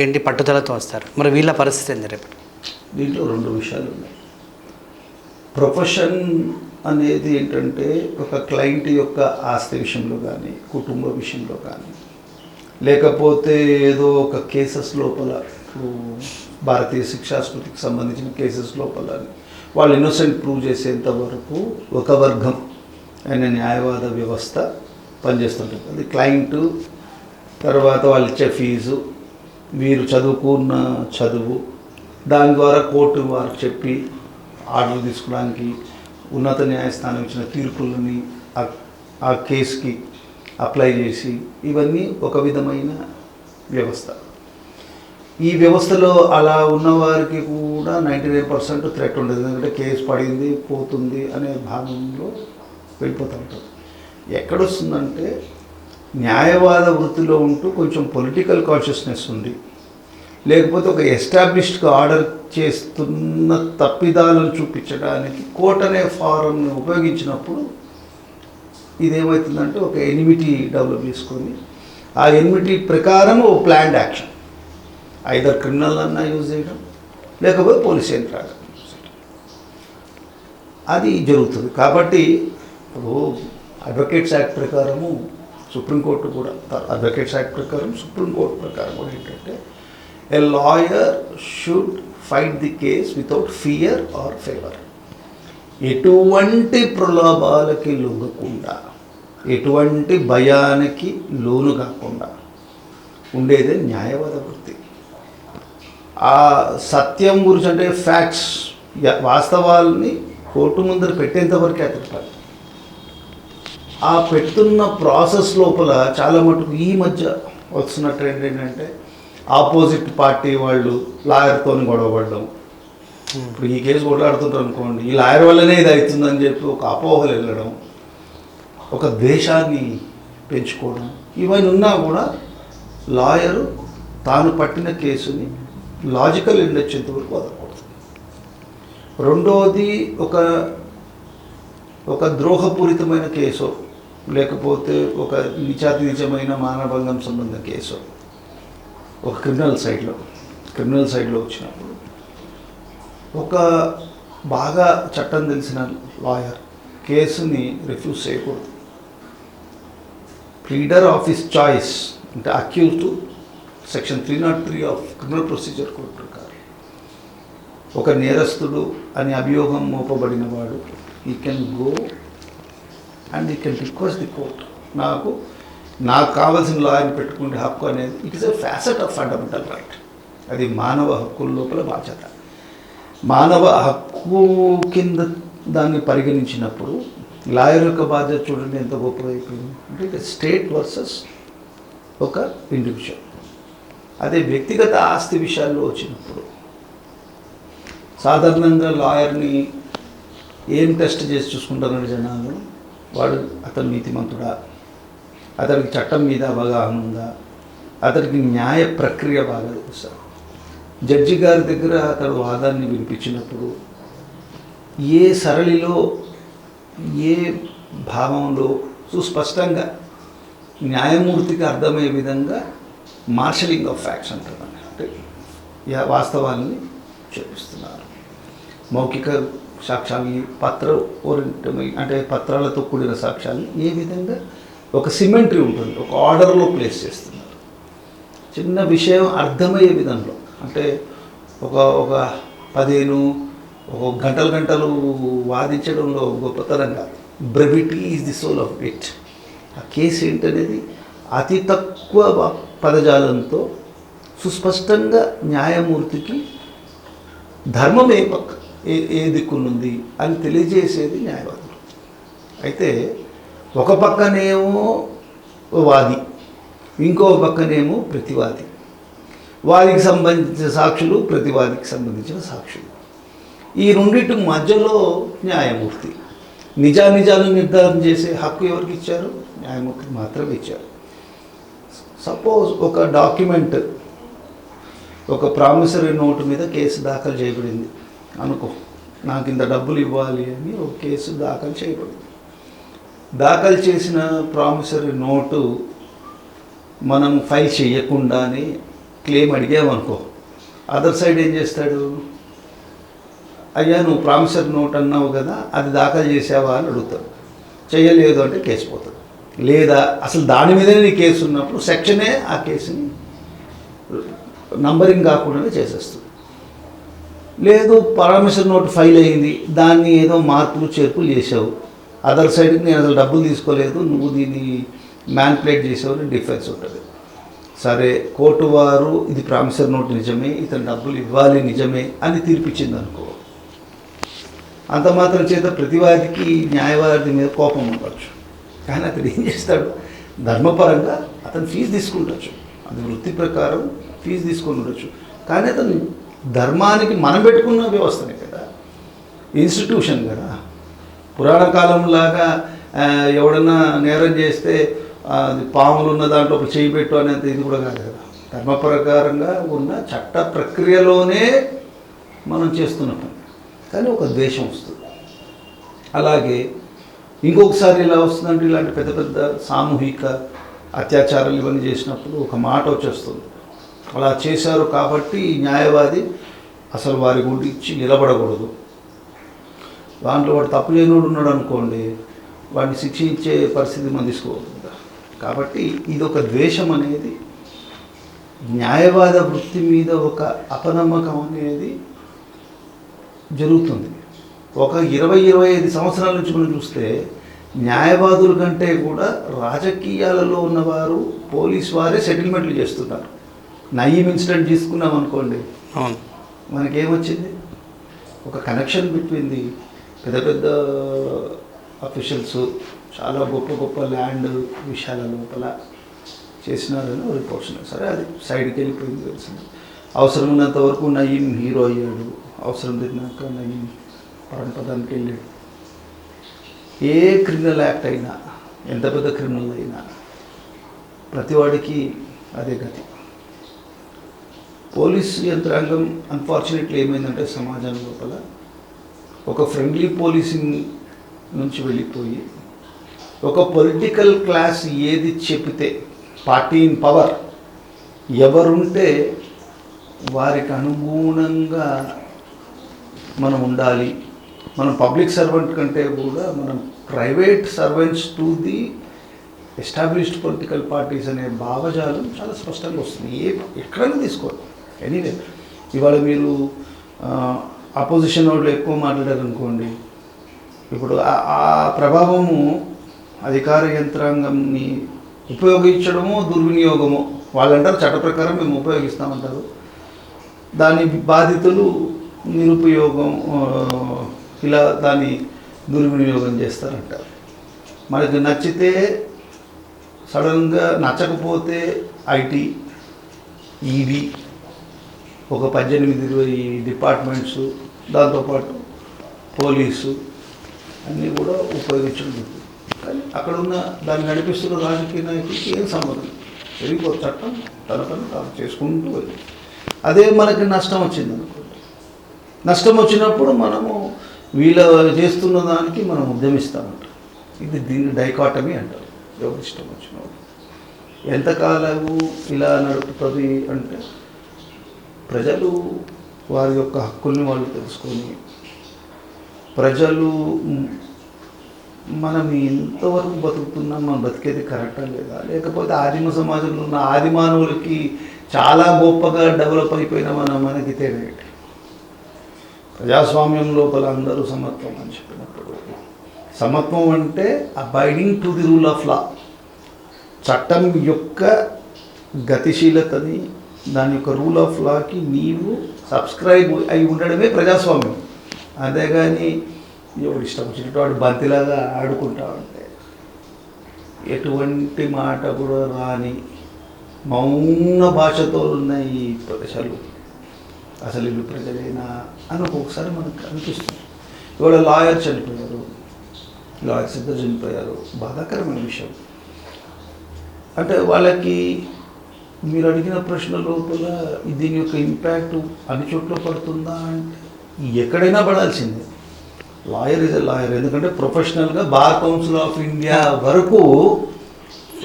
ఏంటి పట్టుదలతో వస్తారు. మరి వీళ్ళ పరిస్థితి ఏంటి రేపు? దీంట్లో రెండు విషయాలు ఉన్నాయి. ప్రొఫెషన్ అనేది ఏంటంటే ఒక క్లయింట్ యొక్క ఆస్తి విషయంలో కానీ, కుటుంబ విషయంలో కానీ, లేకపోతే ఏదో ఒక కేసెస్ లోపల భారతీయ శిక్షాస్మృతికి సంబంధించిన కేసెస్ లోపల వాళ్ళు ఇన్నోసెంట్ ప్రూవ్ చేసేంత వరకు ఒక వర్గం అయిన న్యాయవాద వ్యవస్థ పనిచేస్తుంటుంది. అది క్లయింటు, తర్వాత వాళ్ళు ఇచ్చే ఫీజు, వీరు చదువుకున్న చదువు, దాని ద్వారా కోర్టు వారు చెప్పి ఆర్డర్ తీసుకోవడానికి ఉన్నత న్యాయస్థానం ఇచ్చిన తీర్పులని ఆ కేసుకి అప్లై చేసి, ఇవన్నీ ఒక విధమైన వ్యవస్థ. ఈ వ్యవస్థలో అలా ఉన్నవారికి కూడా 99% థ్రెట్ ఉండదు. ఎందుకంటే కేసు పడింది పోతుంది అనే భాగంలో వెళ్ళిపోతూ ఉంటుంది. ఎక్కడొస్తుందంటే న్యాయవాద వృత్తిలో ఉంటూ కొంచెం పొలిటికల్ కాన్షియస్నెస్ ఉంది, లేకపోతే ఒక ఎస్టాబ్లిష్డ్గా ఆర్డర్ చేస్తున్న తప్పిదాలను చూపించడానికి కోర్ట్ అనే ఫారంని ఉపయోగించినప్పుడు ఇదేమవుతుందంటే ఒక ఎనిమిటీ డెవలప్ చేసుకొని ఆ ఎనిమిటీ ప్రకారం ఓ ప్లాన్డ్ యాక్షన్ ఐదర్ క్రిమినల్ అన్నా యూజ్ చేయడం, లేకపోతే పోలీస్ యంత్రాంగం అది జరుగుతుంది. కాబట్టి ఇప్పుడు అడ్వకేట్స్ యాక్ట్ ప్రకారము సుప్రీంకోర్టు కూడా, అడ్వకేట్స్ యాక్ట్ ప్రకారం సుప్రీంకోర్టు ప్రకారం కూడా ఏంటంటే ఏ lawyer should fight the case without fear or favour. ఎటువంటి ప్రలోభాలకి లొంగకుండా, ఎటువంటి భయానికి లోను కాకుండా ఉండేదే న్యాయవాద వృత్తి. ఆ సత్యం గురించి అంటే ఫ్యాక్ట్స్, వాస్తవాల్ని కోర్టు ముందర పెట్టేంతవరకే అతను ఆ పెడుతున్న ప్రాసెస్ లోపల చాలా మటుకు ఈ మధ్య వస్తున్న ట్రెండ్ ఏంటంటే ఆపోజిట్ పార్టీ వాళ్ళు లాయర్తో గొడవపడడం. ఇప్పుడు ఈ కేసు కొట్లాడుతుంటారు అనుకోండి, ఈ లాయర్ వల్లనే ఇది అవుతుందని చెప్పి ఒక అపోహలు వెళ్ళడం, ఒక ద్వేషాన్ని పెంచుకోవడం, ఇవన్నీ ఉన్నా కూడా లాయరు తాను పట్టిన కేసుని లాజికల్ ఎండ్ వచ్చేంత వరకు వదలకూడదు. రెండవది ఒక ద్రోహపూరితమైన కేసు, లేకపోతే ఒక నిజమైన మానభంగం సంబంధ కేసు ఒక క్రిమినల్ సైడ్లో వచ్చినప్పుడు ఒక బాగా చట్టం తెలిసిన లాయర్ కేసుని రిఫ్యూజ్ చేయకూడదు. ప్లీడర్ ఆఫ్ హిస్ చాయిస్ అంటే accused section 303 of criminal procedure code ప్రకారం ఒక నేరస్తుడు అని అభియోగం మోపబడిన వాడు ఈ కెన్ గో అండ్ ఈ కెన్ రిక్వెస్ట్ ది కోర్ట్, నాకు కావాల్సిన లాయర్ని పెట్టుకునే హక్కు అనేది it is a facet of fundamental right. అది మానవ హక్కుల లోపల బాధ్యత. మానవ హక్కు కింద దాన్ని పరిగణించినప్పుడు లాయర్ యొక్క బాధ్యత చూడండి ఎంత గొప్పగా అయిపోయింది. అంటే ఇట్ స్టేట్ వర్సెస్ ఒక ఇండివిజువల్. అదే వ్యక్తిగత ఆస్తి విషయాల్లో వచ్చినప్పుడు సాధారణంగా లాయర్ని ఏం టెస్ట్ చేసి చూసుకుంటారంటే జనాలు, అతను నీతిమంతుడా, అతనికి చట్టం మీద అవగాహన ఉందా, అతనికి న్యాయ ప్రక్రియ బాగా తెలుసా. జడ్జి గారి దగ్గర అతడు వాదాన్ని వినిపించినప్పుడు ఏ సరళిలో, ఏ భావంలో సుస్పష్టంగా న్యాయమూర్తికి అర్థమయ్యే విధంగా మార్షలింగ్ ఆఫ్ ఫ్యాక్ట్స్ అంటారు. అంటే వాస్తవాన్ని చూపిస్తున్నారు. మౌఖిక సాక్ష్యాన్ని అంటే పత్రాలతో కూడిన సాక్ష్యాన్ని ఏ విధంగా ఒక సిమెంటరీ ఉంటుంది, ఒక ఆర్డర్లో ప్లేస్ చేస్తున్నారు. చిన్న విషయం అర్థమయ్యే విధంలో, అంటే ఒక 15 గంటలు వాదించడంలో గొప్పతనం కాదు. Brevity is the soul of it. ఆ కేసు ఏంటనేది అతి తక్కువ పదజాలంతో సుస్పష్టంగా న్యాయమూర్తికి ధర్మం ఏ దిక్కునుంది అని తెలియజేసేది న్యాయవాదులు. అయితే ఒక పక్కనేమో వాది, ఇంకో పక్కనేమో ప్రతివాది. వాదికి సంబంధించిన సాక్షులు, ప్రతివాదికి సంబంధించిన సాక్షులు. ఈ రెండింటి మధ్యలో న్యాయమూర్తి నిజానిజాలను నిర్ధారణ చేసే హక్కు ఎవరికి ఇచ్చారు? న్యాయమూర్తికి మాత్రమే ఇచ్చారు. సపోజ్ ఒక డాక్యుమెంట్, ఒక ప్రామిసరీ నోటు మీద కేసు దాఖలు చేయబడింది అనుకో, నాకు ఇంత డబ్బులు ఇవ్వాలి అని ఒక కేసు దాఖలు చేయబడింది. దాఖలు చేసిన ప్రామిసరీ నోటు మనం ఫైల్ చేయకుండానే క్లెయిమ్ అడిగామనుకో, అదర్ సైడ్ ఏం చేస్తాడు, అయ్యా నువ్వు ప్రామిసరీ నోట్ అన్నావు కదా, అది దాఖలు చేసావా అని అడుగుతాడు. చేయలేదు అంటే కేసు పోతుంది. లేదా అసలు దాని మీదనే నీ కేసు ఉన్నప్పుడు సెక్షనే ఆ కేసుని నంబరింగ్ కాకుండానే చేసేస్తుంది. లేదు ప్రామిసరీ నోట్ ఫైల్ అయ్యింది, దాన్ని ఏదో మార్పులు చేర్పులు చేసావు, అదర్ సైడ్కి నేను అసలు డబ్బులు తీసుకోలేదు, నువ్వు దీన్ని మ్యానిపులేట్ చేసావు అని డిఫెన్స్ ఉంటుంది. సరే కోర్టు వారు ఇది ప్రామిసరీ నోట్ నిజమే, ఇతను డబ్బులు ఇవ్వాలి నిజమే అని తీర్పిచ్చింది అనుకో, అంత మాత్రం చేత ప్రతివాదికి న్యాయవాది మీద కోపం ఉండవచ్చు. కానీ అతను ఏం చేస్తాడు, ధర్మపరంగా అతను ఫీజు తీసుకుంటచ్చు, అది వృత్తి ప్రకారం ఫీజు తీసుకొని ఉండొచ్చు. కానీ అతను ధర్మానికి మనం పెట్టుకున్న వ్యవస్థనే కదా, ఇన్స్టిట్యూషన్ కదా. పురాణ కాలంలాగా ఎవడన్నా నేరం చేస్తే అది పాములు ఉన్న దాంట్లో ఒక చేయి పెట్టు అనేది ఇది కూడా కాదు కదా. ధర్మ ప్రకారంగా ఉన్న చట్ట ప్రక్రియలోనే మనం చేస్తున్నట్టు. కానీ ఒక ద్వేషం వస్తుంది. అలాగే ఇంకొకసారి ఇలా వస్తుందంటే, ఇలాంటి పెద్ద పెద్ద సామూహిక అత్యాచారాలు ఇవన్నీ చేసినప్పుడు ఒక మాట వచ్చేస్తుంది, అలా చేశారు కాబట్టి న్యాయవాది అసలు వారి గురించి నిలబడకూడదు. దాంట్లో వాడు తప్పు చేయనోడు ఉన్నాడు అనుకోండి, వాడిని శిక్షించే పరిస్థితి మనం తీసుకోవద్దు కదా. కాబట్టి ఇది ఒక ద్వేషం అనేది, న్యాయవాద వృత్తి మీద ఒక అపనమ్మకం అనేది జరుగుతుంది. ఒక 20-25 సంవత్సరాల నుంచి మనం చూస్తే న్యాయవాదుల కంటే కూడా రాజకీయాలలో ఉన్నవారు పోలీస్ వారే సెటిల్మెంట్లు చేస్తున్నారు. నయీం ఇన్సిడెంట్ తీసుకున్నాం అనుకోండి, మనకేమొచ్చింది, ఒక కనెక్షన్ బిట్వీన్ ది పెద్ద పెద్ద అఫీషియల్స్ చాలా గొప్ప గొప్ప ల్యాండ్ విషయాల లోపల చేసినారని రిపోర్ట్స్ ఉన్నాయి. సరే అది సైడ్కి వెళ్ళిపోయింది, తెలిసింది. అవసరం ఉన్నంత వరకు నయీం హీరో అయ్యాడు, అవసరం తిన్నాక నయీం పరంపదానికి వెళ్ళాడు. ఏ క్రిమినల్ యాక్ట్ అయినా, ఎంత పెద్ద క్రిమినల్ అయినా ప్రతివాడికి అదే గతి. పోలీస్ యంత్రాంగం అన్ఫార్చునేట్లీ ఏమైందంటే సమాజం లోపల ఒక ఫ్రెండ్లీ పోలీసింగ్ నుంచి వెళ్ళిపోయి ఒక పొలిటికల్ క్లాస్ ఏది చెబితే, పార్టీ ఇన్ పవర్ ఎవరుంటే వారికి అనుగుణంగా మనం ఉండాలి. మనం పబ్లిక్ సర్వెంట్ కంటే కూడా మనం private servants to the established political parties అనే భావజాలం చాలా స్పష్టంగా వస్తుంది. ఎక్కడైనా తీసుకోవాలి. ఎనీవే, ఇవాళ మీరు అపోజిషన్ వాళ్ళు ఎక్కువ మాట్లాడారనుకోండి, ఇప్పుడు ఆ ప్రభావము అధికార యంత్రాంగంని ఉపయోగించడమో దుర్వినియోగమో, వాళ్ళంటారు చట్ట ప్రకారం మేము ఉపయోగిస్తామంటారు, దాని బాధితులు నిరుపయోగం, ఇలా దాన్ని దుర్వినియోగం చేస్తారంటారు. మనకి నచ్చితే సడన్గా, నచ్చకపోతే ఐటీ, ఈడీ, ఒక 18-20 డిపార్ట్మెంట్స్, దాంతోపాటు పోలీసు అన్నీ కూడా ఉపయోగించడం జరుగుతుంది. కానీ అక్కడ ఉన్న దాన్ని నడిపిస్తున్న రాజకీయ నాయకులకి ఏం సంబంధం, వెళ్ళిపో చట్టం తన పని తాను చేసుకుంటూ వెళ్ళి, అదే మనకి నష్టం వచ్చింది అనుకోండి, నష్టం వచ్చినప్పుడు మనము వీళ్ళ చేస్తున్న దానికి మనం ఉద్యమిస్తామంట. ఇది దీన్ని డైకాటమీ అంటారు. ఎవరి ఇష్టం వచ్చినప్పుడు ఎంతకాలము ఇలా నడుపుతుంది అంటే, ప్రజలు వారి యొక్క హక్కుల్ని వాళ్ళు తెలుసుకొని, ప్రజలు మనం ఎంతవరకు బతుకుతున్నాం, మనం బతికేది కరెక్టా లేదా, లేకపోతే ఆదిమ సమాజంలో ఉన్న ఆది మానవులకి చాలా గొప్పగా డెవలప్ అయిపోయిన మనకి తేడా ఏంటి? ప్రజాస్వామ్యం లోపల అందరూ సమత్వం అని చెప్పినప్పుడు, సమత్వం అంటే abiding to the rule of law, చట్టం యొక్క గతిశీలతని, దాని యొక్క రూల్ ఆఫ్ లాకి నీవు సబ్స్క్రైబ్ అయి ఉండడమే ప్రజాస్వామ్యం. అంతేగాని ఎవడు ఇష్టం వచ్చినట్టు వాడు బంతిలాగా ఆడుకుంటా ఉంటే, ఎటువంటి మాట కూడా రాని మౌన భాషతో ఉన్న ఈ ప్రజలు అసలు ఇవి ప్రజలేనా అని ఒక్కొక్కసారి మనకు అనిపిస్తుంది. ఇవాళ లాయర్స్ ఇద్దరు చనిపోయారు, బాధాకరమైన విషయం. అంటే వాళ్ళకి మీరు అడిగిన ప్రశ్న లోపల దీని యొక్క ఇంపాక్ట్ అన్ని చోట్ల పడుతుందా అంటే, ఎక్కడైనా పడాల్సిందే. లాయర్ ఇస్ ఎ లాయర్, ఎందుకంటే ప్రొఫెషనల్గా బార్ కౌన్సిల్ ఆఫ్ ఇండియా వరకు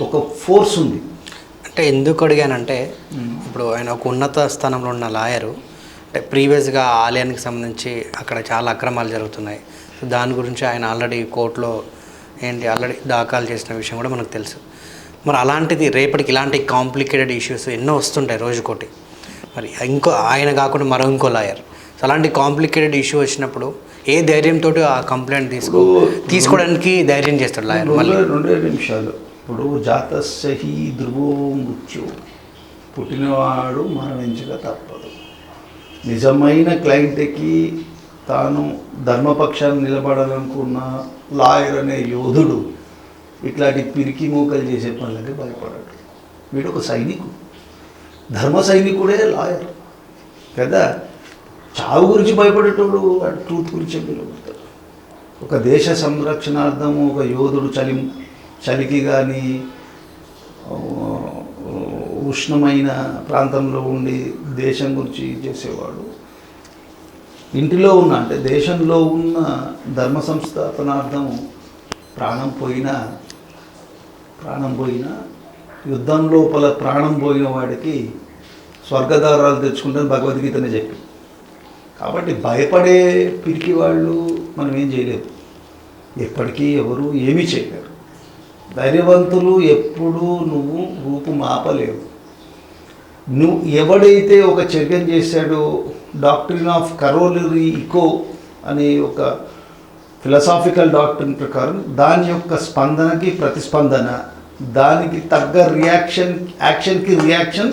ఒక ఫోర్స్ ఉంది. అంటే ఎందుకు అడిగానంటే ఇప్పుడు ఆయన ఒక ఉన్నత స్థానంలో ఉన్న లాయరు, అంటే ప్రీవియస్గా ఆలయానికి సంబంధించి అక్కడ చాలా అక్రమాలు జరుగుతున్నాయి. సో దాని గురించి ఆయన ఆల్రెడీ కోర్టులో ఆల్రెడీ దాఖలు చేసిన విషయం కూడా మనకు తెలుసు. మరి అలాంటిది రేపటికి ఇలాంటి కాంప్లికేటెడ్ ఇష్యూస్ ఎన్నో వస్తుంటాయి రోజుకోటి. మరి ఆయన కాకుండా ఇంకో లాయర్, సో అలాంటి కాంప్లికేటెడ్ ఇష్యూ వచ్చినప్పుడు ఏ ధైర్యంతో ఆ కంప్లైంట్ తీసుకోవడానికి ధైర్యం చేస్తాడు లాయర్? మళ్ళీ 2 నిమిషాలు. ఇప్పుడు జాతస్య ధ్రువో మృత్యు, పుట్టినవాడు మరణించక తప్పదు. నిజమైన క్లయింట్కి తాను ధర్మపక్షాన్ని నిలబడాలనుకున్న లాయర్ అనే యోధుడు ఇట్లాంటి పిరికి మూకలు చేసే పనులకి భయపడాడు. వీడు ఒక సైనికుడు, ధర్మ సైనికుడే లాయర్ కదా. చావు గురించి భయపడేటోడు ట్రూత్ గురించి నిలబడతాడు. ఒక దేశ సంరక్షణార్థం ఒక యోధుడు చలికి కానీ ఉష్ణమైన ప్రాంతంలో ఉండి దేశం గురించి చేసేవాడు. ఇంటిలో ఉన్న అంటే దేశంలో ఉన్న ధర్మ సంస్థాపనార్థం ప్రాణం పోయినా యుద్ధం లోపల ప్రాణం పోయిన వాడికి స్వర్గదారాలు తెచ్చుకుంటారని భగవద్గీతనే చెప్పి. కాబట్టి భయపడే పిరికి వాళ్ళు మనం ఏం చేయలేము, ఎప్పటికీ ఎవరు ఏమీ చేయలేరు. ధైర్యవంతులు ఎప్పుడూ నువ్వు రూపు మాపలేవు. నువ్వు ఎవడైతే ఒక చర్యం చేశాడో, డాక్ట్రిన్ ఆఫ్ కరోలరీ ఇకో అనే ఒక ఫిలసాఫికల్ డాక్ట్రిన్ ప్రకారం దాని యొక్క స్పందనకి ప్రతిస్పందన, దానికి తగ్గ యాక్షన్కి రియాక్షన్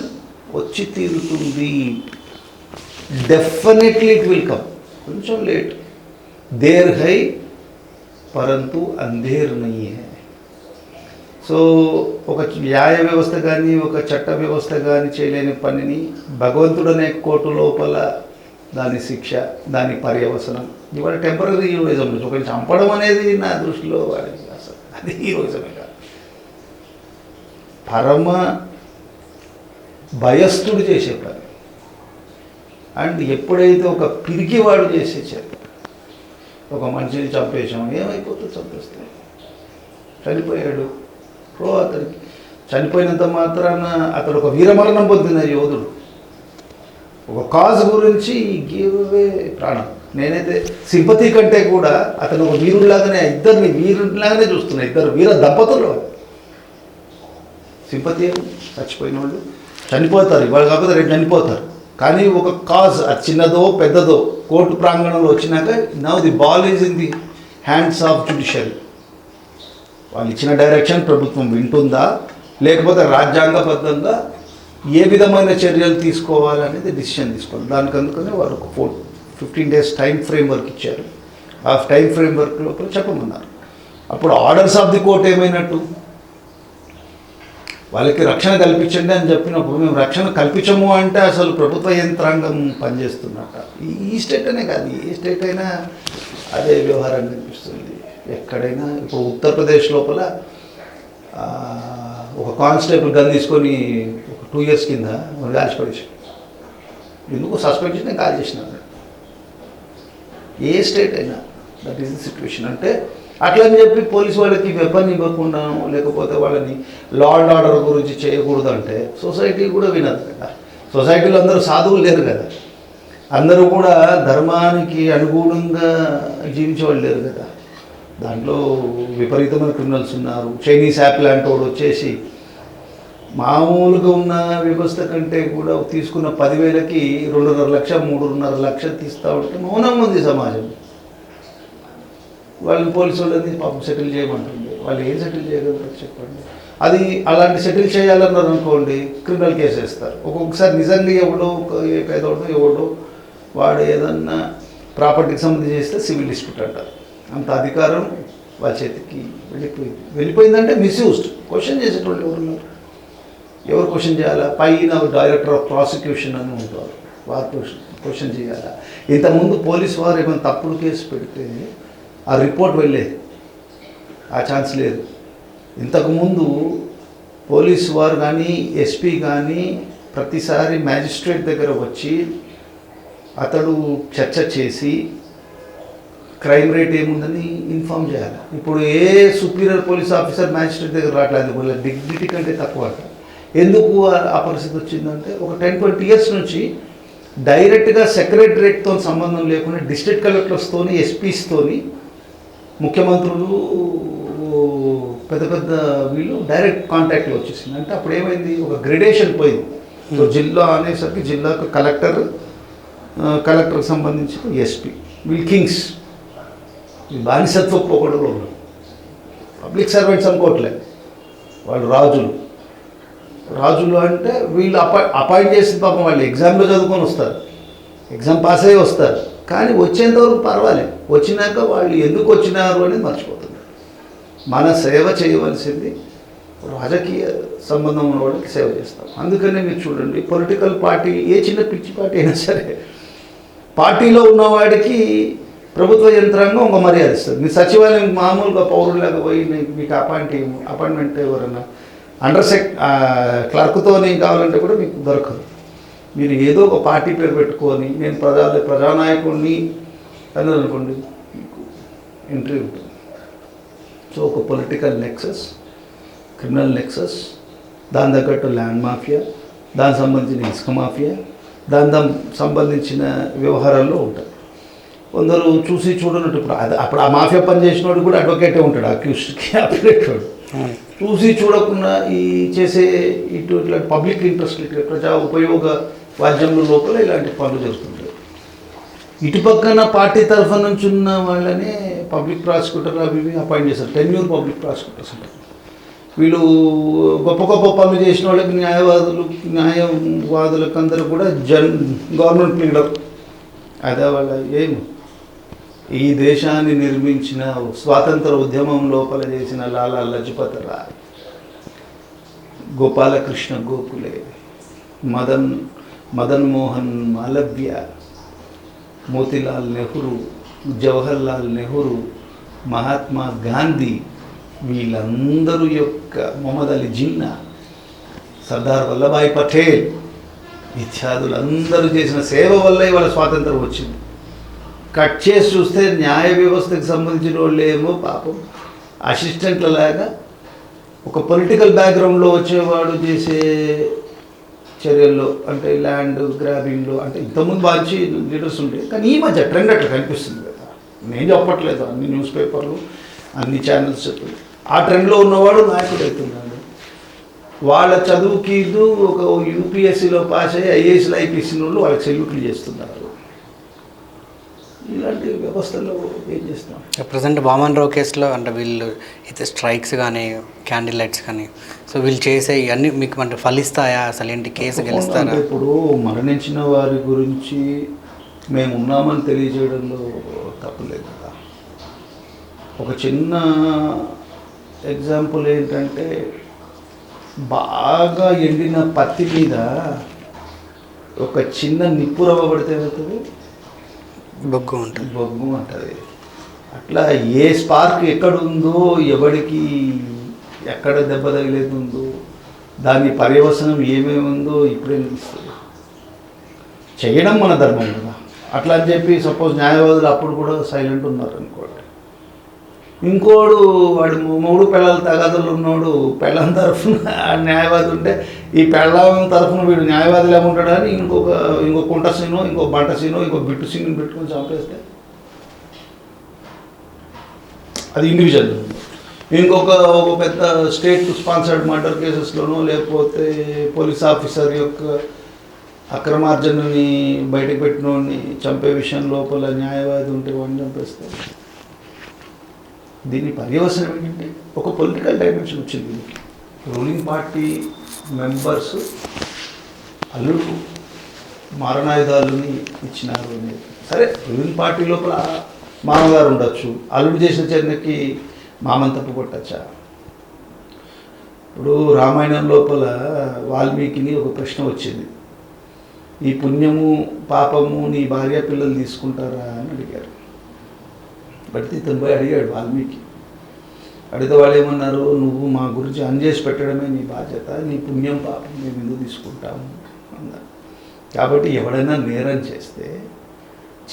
వచ్చి తీరుతుంది. Definitely it will come. కొంచెం లేట్, దేర్ హై పరంతు అంధేర్ నహీ హై. సో ఒక న్యాయ వ్యవస్థ కానీ ఒక చట్ట వ్యవస్థ కానీ చేయలేని పనిని భగవంతుడనే కోర్టు లోపల దాని శిక్ష, దాని పర్యవసనం ఇవాళ టెంపరీ హీరోయిజం నుంచి ఒకరిని చంపడం అనేది నా దృష్టిలో వాడికి అసలు అది హీరోయిజమే కాదు. పరమ భయస్థుడు చేసే పని. అండ్ ఎప్పుడైతే ఒక పిరికివాడు చేసే ఒక మనిషిని చంపేసాం, ఏమైపోతుంది? చంపేస్తే చనిపోయాడు. అతనికి చనిపోయినంత మాత్రాన అతడు ఒక వీరమరణం పొందిన యోధుడు. ఒక కాజ్ గురించి గివ్ అవే ప్రాణం. నేనైతే సింపతి కంటే కూడా అతను ఒక వీరుడిలాగానే, ఇద్దరిని వీరుడిలాగానే చూస్తున్నా. ఇద్దరు వీర దంపతులు. సింపతి చచ్చిపోయిన వాళ్ళు చనిపోతారు, ఇవాళ కాకపోతే రేపు చనిపోతారు. కానీ ఒక కాజ్, అది చిన్నదో పెద్దదో, కోర్టు ప్రాంగణంలో వచ్చినాక now the ball is in the hands of judiciary. వాళ్ళు ఇచ్చిన డైరెక్షన్ ప్రభుత్వం వింటుందా, లేకపోతే రాజ్యాంగబద్ధంగా ఏ విధమైన చర్యలు తీసుకోవాలనేది డిసిషన్ తీసుకోవాలి. దానికి అందుకనే వారు ఒక 15 days టైం ఫ్రేమ్ వర్క్ ఇచ్చారు. ఆ టైం ఫ్రేమ్ వర్క్ లోపల చెప్పమన్నారు. అప్పుడు ఆర్డర్స్ ఆఫ్ ది కోర్ట్ ఏమైనట్టు? వాళ్ళకి రక్షణ కల్పించండి అని చెప్పినప్పుడు మేము రక్షణ కల్పించము అంటే అసలు ప్రభుత్వ యంత్రాంగం పనిచేస్తున్నట్ట. ఈ స్టేట్ అనే కాదు, ఏ స్టేట్ అయినా అదే వ్యవహారం కనిపిస్తుంది. ఎక్కడైనా ఇప్పుడు ఉత్తరప్రదేశ్ లోపల ఒక కానిస్టేబుల్ గన్ తీసుకొని ఒక 2 years కింద కాల్చిపడేసాడు. ఎందుకు? సస్పెక్ట్ చేసిన కాల్ చేసినారు. ఏ స్టేట్ అయినా దట్ ఈస్ ది సిచ్యువేషన్. అంటే అట్లని చెప్పి పోలీసు వాళ్ళకి వెపన్ ఇవ్వకుండా, లేకపోతే వాళ్ళని లా అండ్ ఆర్డర్ గురించి చేయకూడదు అంటే సొసైటీ కూడా వినదు కదా. సొసైటీలో అందరూ సాధువులు లేరు కదా, అందరూ కూడా ధర్మానికి అనుగుణంగా జీవించే వాళ్ళు లేరు కదా. దాంట్లో విపరీతమైన క్రిమినల్స్ ఉన్నారు. చైనీస్ యాప్ లాంటి వాడు వచ్చేసి మామూలుగా ఉన్న వ్యవస్థ కంటే కూడా తీసుకున్న 10,000కి 2.5 లక్షలు 3.5 లక్షలు తీస్తూ ఉంటే మౌనంగా ఉంది సమాజం. వాళ్ళని పోలీసు వాళ్ళని పాపం సెటిల్ చేయమంటుంది. వాళ్ళు ఏం సెటిల్ చేయగలరు చెప్పండి? అది అలాంటి సెటిల్ చేయాలన్నారు అనుకోండి, క్రిమినల్ కేసు వేస్తారు. ఒక్కొక్కసారి నిజంగా ఎవడో ఏ పేదోడో ఎవడో వాడు ఏదన్నా ప్రాపర్టీకి సంబంధించి చేస్తే సివిల్ డిస్ప్యూట్ అంటారు. అంత అధికారం వాళ్ళ చేతికి వెళ్ళిపోయిందంటే మిస్యూజ్డ్. క్వశ్చన్ చేసేటోళ్ళు ఎవరున్నారు? ఎవరు క్వశ్చన్ చేయాలా? పైన డైరెక్టర్ ఆఫ్ ప్రాసిక్యూషన్ అని ఉంటారు, వారు క్వశ్చన్ చేయాలా? ఇంతకుముందు పోలీసు వారు ఏమైనా తప్పుడు కేసు పెడితే ఆ రిపోర్ట్ వెళ్ళేది, ఆ ఛాన్స్ లేదు. ఇంతకుముందు పోలీసు వారు కానీ ఎస్పీ కానీ ప్రతిసారి మ్యాజిస్ట్రేట్ దగ్గర వచ్చి అతడు చర్చ చేసి క్రైమ్ రేట్ ఏముందని ఇన్ఫామ్ చేయాలి. ఇప్పుడు ఏ సుపీరియర్ పోలీస్ ఆఫీసర్ మ్యాజిస్ట్రేట్ దగ్గర రావట్లేదు. వాళ్ళ డిగ్నిటీ కంటే తక్కువ. ఎందుకు ఆ పరిస్థితి వచ్చిందంటే ఒక 10-20 ఇయర్స్ నుంచి డైరెక్ట్గా సెక్రటరేట్తో సంబంధం లేకుండా డిస్ట్రిక్ట్ కలెక్టర్స్తోని ఎస్పీస్తోని ముఖ్యమంత్రులు పెద్ద పెద్ద వీళ్ళు డైరెక్ట్ కాంటాక్ట్లో వచ్చేసింది. అంటే అప్పుడు ఏమైంది, ఒక గ్రెడేషన్ పోయింది. సో జిల్లా అనేసరికి జిల్లాకు కలెక్టర్కి సంబంధించిన ఎస్పీ, వీళ్ళు కింగ్స్, బానిసత్వ పోకడలో ఉన్నారు. పబ్లిక్ సర్వెంట్స్ అనుకోవట్లే, వాళ్ళు రాజులు అంటే వీళ్ళు అపాయింట్ చేసిన పాపం వాళ్ళు ఎగ్జామ్లో చదువుకొని వస్తారు, ఎగ్జామ్ పాస్ అయ్యి వస్తారు, కానీ వచ్చేంతవరకు పర్వాలేదు, వచ్చినాక వాళ్ళు ఎందుకు వచ్చినారు అనేది మర్చిపోతున్నారు. మన సేవ చేయవలసింది రాజకీయ సంబంధం ఉన్న వాళ్ళకి సేవ చేస్తాం. అందుకనే మీరు చూడండి, పొలిటికల్ పార్టీ ఏ చిన్న పిచ్చి పార్టీ అయినా సరే పార్టీలో ఉన్నవాడికి ప్రభుత్వ యంత్రాంగం ఒక మర్యాద ఇస్తుంది. మీరు సచివాలయం మామూలుగా పౌరులాగా పోయి మీకు అపాయింట్మెంట్ ఎవరన్నా క్లర్క్తో కావాలంటే కూడా మీకు దొరకదు. మీరు ఏదో ఒక పార్టీ పేరు పెట్టుకొని నేను ప్రజానాయకుడిని అని అనుకోండి, మీకు ఎంట్రీ ఉంటుంది. సో ఒక పొలిటికల్ నెక్సస్, క్రిమినల్ నెక్సస్, దాని తగ్గట్టు ల్యాండ్ మాఫియా, దానికి సంబంధించిన ఇసుక మాఫియా, దానికి సంబంధించిన వ్యవహారాల్లో ఉంటాయి. కొందరు చూసి చూడనట్టు అప్పుడు ఆ మాఫియా పని చేసినోడు కూడా అడ్వకేటే ఉంటాడు, అక్యూస్డ్కి అప్డేటోడు. చూసి చూడకుండా ఈ చేసే ఇట్లాంటి పబ్లిక్ ఇంట్రెస్ట్ ప్రజా ఉపయోగ వాద్యంలో లోపల ఇలాంటి పనులు జరుగుతుంటాయి. ఇటుపక్కన పార్టీ తరఫు నుంచి ఉన్న వాళ్ళనే పబ్లిక్ ప్రాసిక్యూటర్ అవి అపాయింట్ చేస్తారు, టెన్యూర్ పబ్లిక్ ప్రాసిక్యూటర్స్ అంటారు. వీళ్ళు గొప్ప గొప్ప పనులు చేసిన వాళ్ళకి న్యాయవాదులకు అందరూ కూడా గవర్నమెంట్ లీడర్. అదే వాళ్ళ ఏం ఈ దేశాన్ని నిర్మించిన స్వాతంత్ర ఉద్యమం లోపల చేసిన లాలా లజపత్ రాయ్, గోపాలకృష్ణ గోఖలే, మదన్ మోహన్ మాలవ్య, మోతీలాల్ నెహ్రూ, జవహర్లాల్ నెహ్రూ, మహాత్మా గాంధీ, వీళ్ళందరూ యొక్క మొహమ్మద్ అలీ జిన్నా, సర్దార్ వల్లభాయ్ పటేల్ ఇత్యాదులందరూ చేసిన సేవ వల్ల ఇవాళ స్వాతంత్రం వచ్చింది. కట్ చేసి చూస్తే న్యాయ వ్యవస్థకు సంబంధించిన వాళ్ళు ఏమో పాపం అసిస్టెంట్ల లాగా ఒక పొలిటికల్ బ్యాక్గ్రౌండ్లో వచ్చేవాడు చేసే చర్యల్లో, అంటే ల్యాండ్ గ్రాబింగ్లో, అంటే ఇంతకుముందు మంచి లీడర్స్ ఉండే, కానీ ఈ మధ్య ట్రెండ్ అట్లా కనిపిస్తుంది కదా. నేను చెప్పట్లేదు, అన్ని న్యూస్ పేపర్లు అన్ని ఛానల్స్ చెప్పారు. ఆ ట్రెండ్లో ఉన్నవాడు నాయకుడు అవుతున్నాడు. వాళ్ళ చదువుకి ఒక యూపీఎస్సీలో పాస్ అయ్యి ఐఏఎస్లో ఐపీఎస్సీ వాళ్ళు వాళ్ళకి సెల్యూట్లు చేస్తున్నారు. ఇలాంటి వ్యవస్థలో ఏం చేస్తాం? ప్రజెంట్ వామన్ రావు కేసులో అంటే వీళ్ళు అయితే స్ట్రైక్స్ కానీ క్యాండిల్ లైట్స్ కానీ, సో వీళ్ళు చేసే ఇవన్నీ మీకు అంటే ఫలిస్తాయా? అసలు ఏంటి, కేసు గెలుస్తారా? ఇప్పుడు మరణించిన వారి గురించి మేము ఉన్నామని తెలియజేయడంలో తప్పులేదు కదా. ఒక చిన్న ఎగ్జాంపుల్ ఏంటంటే, బాగా ఎండిన పత్తి మీద ఒక చిన్న నిప్పు రవ్వ పడితే ఏమవుతుంది? బొగ్గు ఉంటుంది. అట్లా ఏ స్పార్క్ ఎక్కడుందో, ఎవడికి ఎక్కడ దెబ్బ తగిలేది ఉందో, దాని పర్యవసనం ఏమేమి ఉందో ఇప్పుడే తెలుస్తుంది. చేయడం మన ధర్మం కదా. అట్లా అని చెప్పి సపోజ్ న్యాయవాదులు అప్పుడు కూడా సైలెంట్ ఉన్నారు అనుకోండి, ఇంకోడు వాడు మూడు పెళ్ళాల తగాదులు ఉన్నోడు పెళ్ళం తరఫున న్యాయవాది ఉంటే, ఈ పెళ్ళం తరఫున వీడు న్యాయవాదులు ఏముంటాడు అని ఇంకో కుంట సీను, ఇంకో బంట సీను, ఇంకో బిట్టు సీను పెట్టుకొని చంపేస్తే అది ఇండివిజువల్. ఒక పెద్ద స్టేట్ స్పాన్సర్డ్ మర్డర్ కేసెస్లోనో, లేకపోతే పోలీస్ ఆఫీసర్ యొక్క అక్రమార్జనని బయటకు పెట్టినోడిని చంపే విషయం లోపల న్యాయవాది ఉంటే వాడిని చంపేస్తారు. దీని పర్యవసనం ఏంటంటే ఒక పొలిటికల్ డైమెన్షన్ వచ్చింది. రూలింగ్ పార్టీ మెంబర్స్ అల్లుడు మారణాయుధాలని ఇచ్చినారు అనేది సరే, రూలింగ్ పార్టీ లోపల మామగారు ఉండొచ్చు, అల్లుడు చేసిన చర్యకి మామని తప్పు కొట్టచ్చా? ఇప్పుడు రామాయణం లోపల వాల్మీకిని ఒక ప్రశ్న వచ్చింది, ఈ పుణ్యము పాపము నీ భార్య పిల్లలు తీసుకుంటారా అని అడిగారు. బట్టి ఇతను పోయి అడిగాడు వాల్మీకి. అడిగితే వాళ్ళు ఏమన్నారు, నువ్వు మా గురించి చేసి పెట్టడమే నీ బాధ్యత, నీ పుణ్యం పాపం మేము ఎందుకు తీసుకుంటాము అన్నారు. కాబట్టి ఎవడైనా నేరం చేస్తే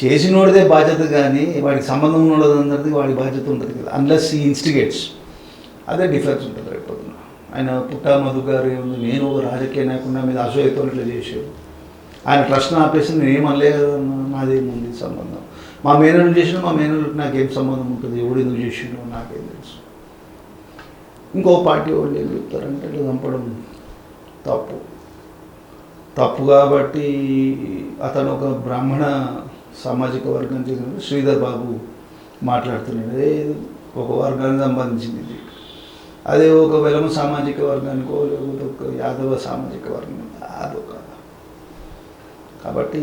చేసినోడిదే బాధ్యత, కానీ వాడికి సంబంధం ఉన్నదన్నది వాడి బాధ్యత ఉంటుంది కదా, అన్లెస్ ఈ ఇన్స్టిగేట్స్. అదే డిఫరెన్స్ ఉంటుంది రేపు పొద్దున. ఆయన పుట్టా మధు గారు ఏముంది, నేను ఒక రాజకీయ నాయకుడిని మీద అసూయతో ఇట్లా చేశాడు. ఆయన ప్రశ్న ఆపేసి నేను ఏమనలే నాదేముంది సంబంధం, మా మేనలు చేసిన మా మేనలకు నాకేం సంబంధం ఉంటుంది, ఎవడు ఎందుకు చేసిండో నాకేం తెలుసు. ఇంకో పార్టీ వాళ్ళు ఏం చెప్తారంటే ఇట్లా చంపడం తప్పు కాబట్టి అతను ఒక బ్రాహ్మణ సామాజిక వర్గం చెందిన శ్రీధర్ బాబు మాట్లాడుతున్నాడు, అదే ఒక వర్గానికి సంబంధించింది ఇది, అదే ఒక వెలమ సామాజిక వర్గానికో లేకపోతే ఒక యాదవ సామాజిక వర్గం అదొక. కాబట్టి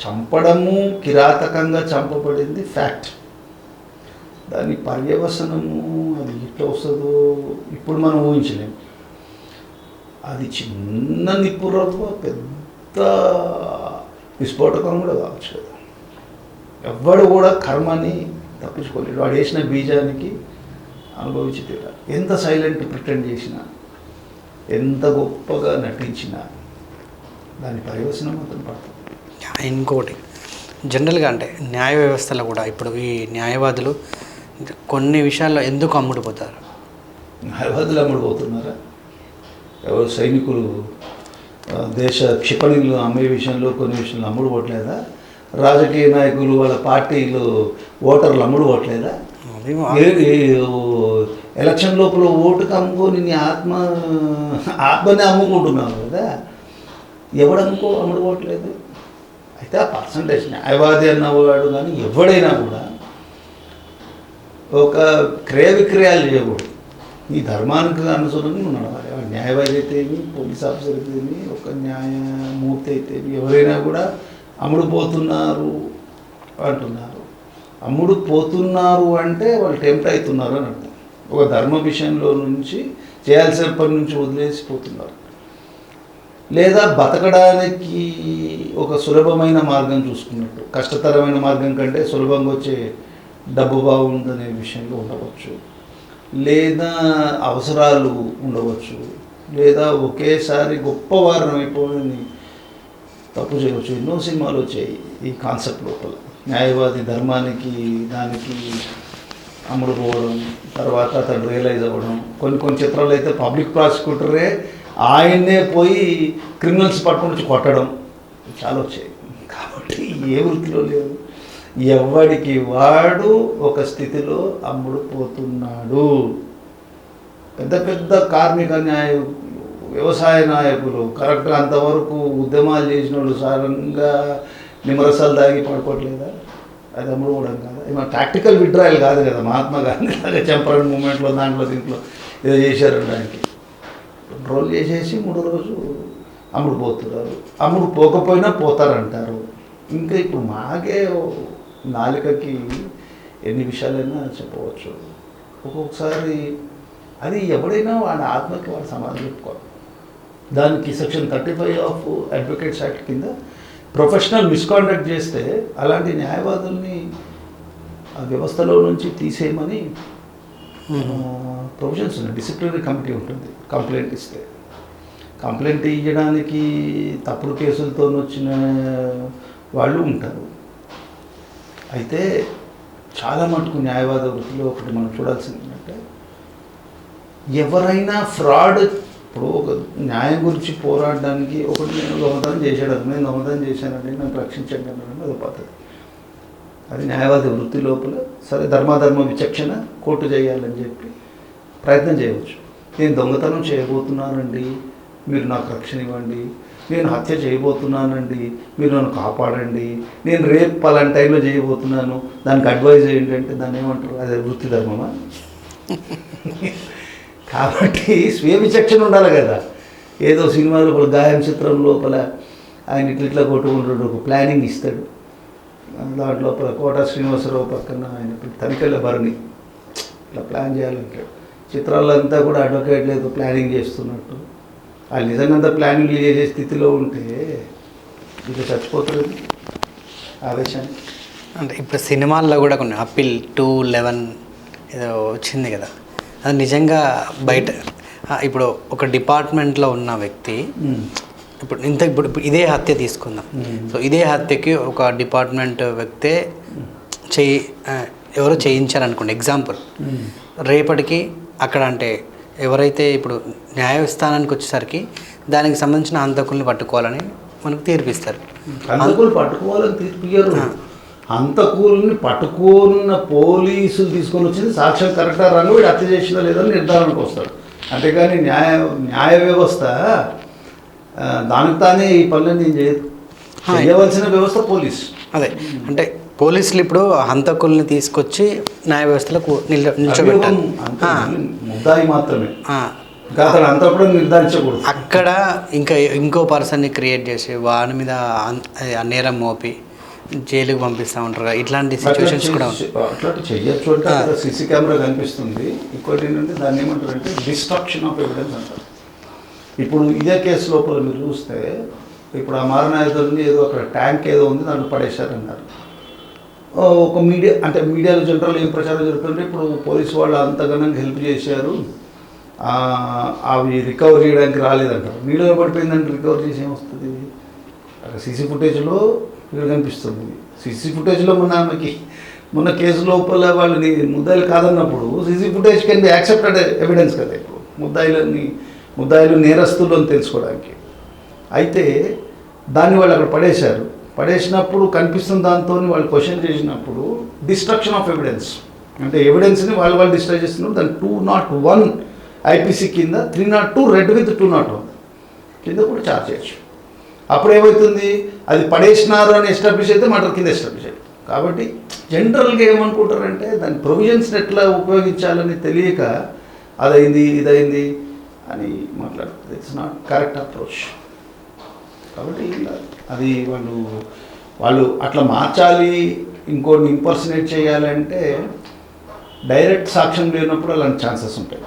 చంపడము, కిరాతకంగా చంపబడింది ఫ్యాక్ట్. దాని పర్యవసనము అది ఎట్లా వస్తుందో ఇప్పుడు మనం ఊహించలేము. అది చిన్న నిప్పురవ్వ పెద్ద విస్ఫోటకం కూడా కావచ్చు కదా. ఎవ్వడు కూడా కర్మని తప్పించుకోలేడు, వాడు వేసిన బీజానికి అనుభవించి తీరాలి. ఎంత సైలెంట్ ప్రిటెండ్ చేసినా, ఎంత గొప్పగా నటించినా దాని పర్యవసనం అతను పడుతుంది. ఇంకోటి జనరల్గా అంటే న్యాయ వ్యవస్థలో కూడా ఇప్పుడు ఈ న్యాయవాదులు కొన్ని విషయాల్లో ఎందుకు అమ్ముడుపోతారు? న్యాయవాదులు అమ్ముడుపోతున్నారా? ఎవరు సైనికులు దేశ క్షిపణులు అమ్మే విషయంలో కొన్ని విషయాలు అమ్ముడుపోవట్లేదా? రాజకీయ నాయకులు వాళ్ళ పార్టీలు ఓటర్లు అమ్ముడుపోవట్లేదా? ఎలక్షన్ లోపల ఓటుకు అమ్ముకొని నీ ఆత్మని అమ్ముకుంటున్నావు కదా, ఎవడనుకో అమ్ముడుపోవట్లేదు. అయితే ఆ పర్సంటేజ్ న్యాయవాది అన్నవాడు కానీ ఎవడైనా కూడా ఒక క్రయ విక్రయాలు చేయకూడదు. ఈ ధర్మానికి అనుసరంగా నువ్వు నడవాలి. న్యాయవాది అయితేమి, పోలీస్ ఆఫీసర్ అయితేమి, ఒక న్యాయమూర్తి అయితేమి, ఎవరైనా కూడా అమ్ముడుపోతున్నారు అంటున్నారు. అమ్ముడుపోతున్నారు అంటే వాళ్ళు టెంప్ట్ అవుతున్నారు అని అర్థం. ఒక ధర్మ విషయంలో నుంచి చేయాల్సిన పని నుంచి వదిలేసిపోతున్నారు, లేదా బతకడానికి ఒక సులభమైన మార్గం చూసుకున్నట్టు. కష్టతరమైన మార్గం కంటే సులభంగా వచ్చే డబ్బు బాగుందనే విషయంలో ఉండవచ్చు, లేదా అవసరాలు ఉండవచ్చు, లేదా ఒకేసారి గొప్ప వారం అయిపోయింది తప్పు చేయవచ్చు. ఎన్నో సినిమాలు వచ్చాయి ఈ కాన్సెప్ట్ లోపల. న్యాయవాది ధర్మానికి దానికి అమ్ముడుపోవడం, తర్వాత అతను రియలైజ్ అవ్వడం. కొన్ని చిత్రాలు అయితే పబ్లిక్ ప్రాసిక్యూటరే ఆయన్నే పోయి క్రిమినల్స్ పట్టుకుని వచ్చి కొట్టడం చాలా వచ్చాయి. కాబట్టి ఏ వృత్తిలో లేదు, ఎవడికి వాడు ఒక స్థితిలో అమ్ముడుపోతున్నాడు. పెద్ద పెద్ద కార్మిక వ్యవసాయ నాయకులు కరెక్ట్గా అంతవరకు ఉద్యమాలు చేసిన వాళ్ళు సారంగా నిమ్మరసాలు దాగి పడుకోవట్లేదా? అది అమ్ముడుపోవడం కాదు. ఏమన్నా టాక్టికల్ విడ్రాయల్ కాదు కదా. మహాత్మా గాంధీ లాగా చంపరన్ మూమెంట్లో దీంట్లో ఏదో చేశారు దానికి రోల్ చేసేసి 3 రోజు అమ్ముడుపోతున్నారు. అమ్ముడు పోకపోయినా పోతారంటారు. ఇంకా ఇప్పుడు మాకే నాలుకకి ఎన్ని విషయాలైనా చెప్పవచ్చు. ఒక్కొక్కసారి అది ఎవడైనా వాడి ఆత్మకి వాడు సమాధానం చెప్పుకోవాలి. దానికి సెక్షన్ 35 ఆఫ్ అడ్వకేట్స్ యాక్ట్ కింద ప్రొఫెషనల్ మిస్కాండక్ట్ చేస్తే అలాంటి న్యాయవాదుల్ని ఆ వ్యవస్థలో నుంచి తీసేయమని ప్రొవిజన్స్ ఉన్నాయి. డిసిప్లినరీ కమిటీ ఉంటుంది. కంప్లైంట్ ఇస్తే కంప్లైంట్ ఇవ్వడానికి తప్పుడు కేసులతో వచ్చిన వాళ్ళు ఉంటారు. అయితే చాలా మటుకు న్యాయవాద వృత్తిలో ఒకటి మనం చూడాల్సింది ఏంటంటే, ఎవరైనా ఫ్రాడ్, ఇప్పుడు ఒక న్యాయం గురించి పోరాడడానికి ఒకటి నేను దొంగతనం చేశాడు, నేను దొంగతనం చేశానండి, నన్ను రక్షించండి అన్నాడు, అది పద్ధతి. అది న్యాయవాది వృత్తి లోపల సరే ధర్మాధర్మ విచక్షణ కోర్టు చేయాలని చెప్పి ప్రయత్నం చేయవచ్చు. నేను దొంగతనం చేయబోతున్నానండి, మీరు నాకు రక్షణ ఇవ్వండి. నేను హత్య చేయబోతున్నానండి, మీరు నన్ను కాపాడండి. నేను రేపు పలానా టైంలో చేయబోతున్నాను, దానికి అడ్వైజ్ ఏంటంటే దాన్ని ఏమంటారు, అదే వృత్తి ధర్మమా? కాబట్టి స్వీయ విచక్షణ ఉండాలి కదా. ఏదో సినిమా లోపల గాయం చిత్రం లోపల ఆయన ఇట్లా కొట్టుకుంటాడు, ఒక ప్లానింగ్ ఇస్తాడు. దాంట్లో కోట శ్రీనివాసరావు పక్కన ఆయన తనికెళ్ళ భరణి ఇట్లా ప్లాన్ చేయాలంటాడు. చిత్రాలంతా కూడా అడ్వకేట్ లేదు ప్లానింగ్ చేస్తున్నట్టు. వాళ్ళు నిజంగా ప్లానింగ్ చేసే స్థితిలో ఉంటే ఇక చచ్చిపోతుంది ఆవేశాన్ని. అంటే ఇప్పుడు సినిమాల్లో కూడా కొన్ని అప్పీల్ 211 ఏదో వచ్చింది కదా, అది నిజంగా బయట ఇప్పుడు ఒక డిపార్ట్మెంట్లో ఉన్న వ్యక్తి ఇప్పుడు ఇదే హత్య తీసుకుందాం. సో ఇదే హత్యకి ఒక డిపార్ట్మెంట్ వ్యక్తే ఎవరో చేయించారనుకోండి ఎగ్జాంపుల్. రేపటికి అక్కడ అంటే ఎవరైతే ఇప్పుడు న్యాయస్థానానికి వచ్చేసరికి దానికి సంబంధించిన హంతకుల్ని పట్టుకోవాలని మనకు తీర్పిస్తారు. హంతకులు పట్టుకోవాలని తీర్పియ్యరు. హంతకుల్ని పట్టుకున్న పోలీసులు తీసుకొని వచ్చింది సాక్ష్యం కరెక్టా రాను వీడు హత్య చేసినా లేదని నిర్ధారణకు వస్తాడు. అంతేగాని న్యాయ వ్యవస్థ దానికి తానే ఈ పనులన్నీ చేయవలసిన వ్యవస్థ పోలీస్. అదే అంటే పోలీసులు ఇప్పుడు హంతకుల్ని తీసుకొచ్చి న్యాయ వ్యవస్థలకు నిల్చోబెట్టారు. ముద్దాయి మాత్రమే అతను అంతప్పుడు నిర్ధారించకూడదు. అక్కడ ఇంకో పర్సన్ని క్రియేట్ చేసి వాని మీద నేరం మోపి జైలుకి పంపిస్తూ ఉంటారు. ఇట్లాంటి సిచ్యువేషన్స్ కూడా అట్లాంటి చెయ్యొచ్చు. అంటే అక్కడ సీసీ కెమెరా కనిపిస్తుంది. ఇంకోటి ఏంటంటే దాన్ని ఏమంటారంటే డిస్ట్రక్షన్ ఆఫ్ ఎవిడెన్స్ అంటారు. ఇప్పుడు ఇదే కేసు లోపల మీరు చూస్తే ఇప్పుడు ఆ మారణాయుధాన్ని ఏదో అక్కడ ట్యాంక్ ఏదో ఉంది దాంట్లో పడేశారన్నారు. ఒక మీడియాలో జనరల్ ఏం ప్రచారం జరుగుతుంటే ఇప్పుడు పోలీసు వాళ్ళు అంతగానంగా హెల్ప్ చేశారు, అవి రికవర్ చేయడానికి రాలేదంటారు. నీళ్ళలో పడిపోయిందంటే రికవర్ చేసి ఏమొస్తుంది? అక్కడ సీసీ ఫుటేజ్లో ఇక్కడ కనిపిస్తుంది. సీసీ ఫుటేజ్లో మొన్న కేసు లోపల వాళ్ళని ముద్దాయిలు కాదన్నప్పుడు CC footage can be accepted evidence కదా. ఇప్పుడు ముద్దాయిలు నేరస్తులు అని తెలుసుకోవడానికి. అయితే దాన్ని వాళ్ళు అక్కడ పడేసినప్పుడు కనిపిస్తున్న దాంతో వాళ్ళు క్వశ్చన్ చేసినప్పుడు డిస్ట్రక్షన్ ఆఫ్ ఎవిడెన్స్ అంటే ఎవిడెన్స్ని వాళ్ళు డిస్ట్రాయ్ చేస్తున్నారు. దాన్ని 201 ఐపీసీ కింద 302 రెడ్ విత్ 201 కింద కూడా ఛార్జ్ చేయొచ్చు. అప్పుడు ఏమవుతుంది, అది పడేసినారు అని ఎస్టాబ్లిష్ అయితే మర్డర్ కింద ఎస్టాబ్లిష్ అయ్యి. కాబట్టి జనరల్గా ఏమనుకుంటారంటే దాని ప్రొవిజన్స్ని ఎట్లా ఉపయోగించాలని తెలియక అదైంది ఇదైంది అని మాట్లాడుతుంది. It's not correct approach. కాబట్టి అది వాళ్ళు అట్లా మార్చాలి, ఇంకోటి ఇంపర్సనేట్ చేయాలంటే డైరెక్ట్ సాక్ష్యం లేనప్పుడు అలాంటి ఛాన్సెస్ ఉంటాయి.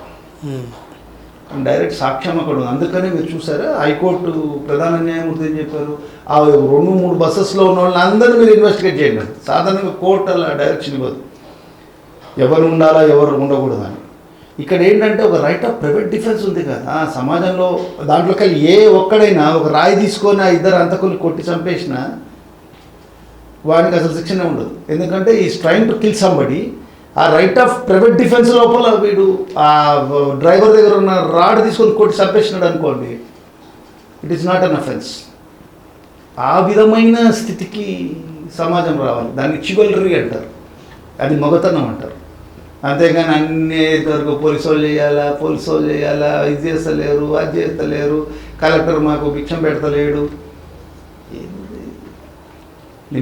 డైరెక్ట్ సాక్ష్యం అక్కడ ఉంది. అందుకనే మీరు చూసారా హైకోర్టు ప్రధాన న్యాయమూర్తి ఏం చెప్పారు, ఆ 2-3 బస్సెస్లో ఉన్న వాళ్ళని అందరినీ మీరు ఇన్వెస్టిగేట్ చేయండి. సాధారణంగా కోర్టు అలా డైరెక్షన్ ఇవ్వదు, ఎవరు ఉండాలా ఎవరు ఉండకూడదని. ఇక్కడ ఏంటంటే ఒక రైట్ ఆఫ్ ప్రైవేట్ డిఫెన్స్ ఉంది కదా సమాజంలో. దాంట్లోకి వెళ్ళి ఏ ఒక్కడైనా ఒక రాయి తీసుకొని ఆ ఇద్దరు అంతకుల్ని కొట్టి చంపేసినా వాడికి అసలు శిక్షణ ఉండదు. ఎందుకంటే ఈ ట్రైన్ టు కిల్ సంబడి. ఆ రైట్ ఆఫ్ ప్రైవేట్ డిఫెన్స్ లోపల వీడు ఆ డ్రైవర్ దగ్గర ఉన్న రాడ్ తీసుకొని కొట్టి చంపేసినాడు అనుకోండి, it is not an offence. ఆ విధమైన స్థితికి సమాజం రావాలి. దాన్ని చివల్రీ అంటారు, అది మగతనం అంటారు. అంతేగాని అన్ని వరకు పోలీసు వాళ్ళు చేయాలా ఇది చేస్తలేరు అది చేస్తలేరు, కలెక్టర్ మాకు భిక్షం పెడతలేడు.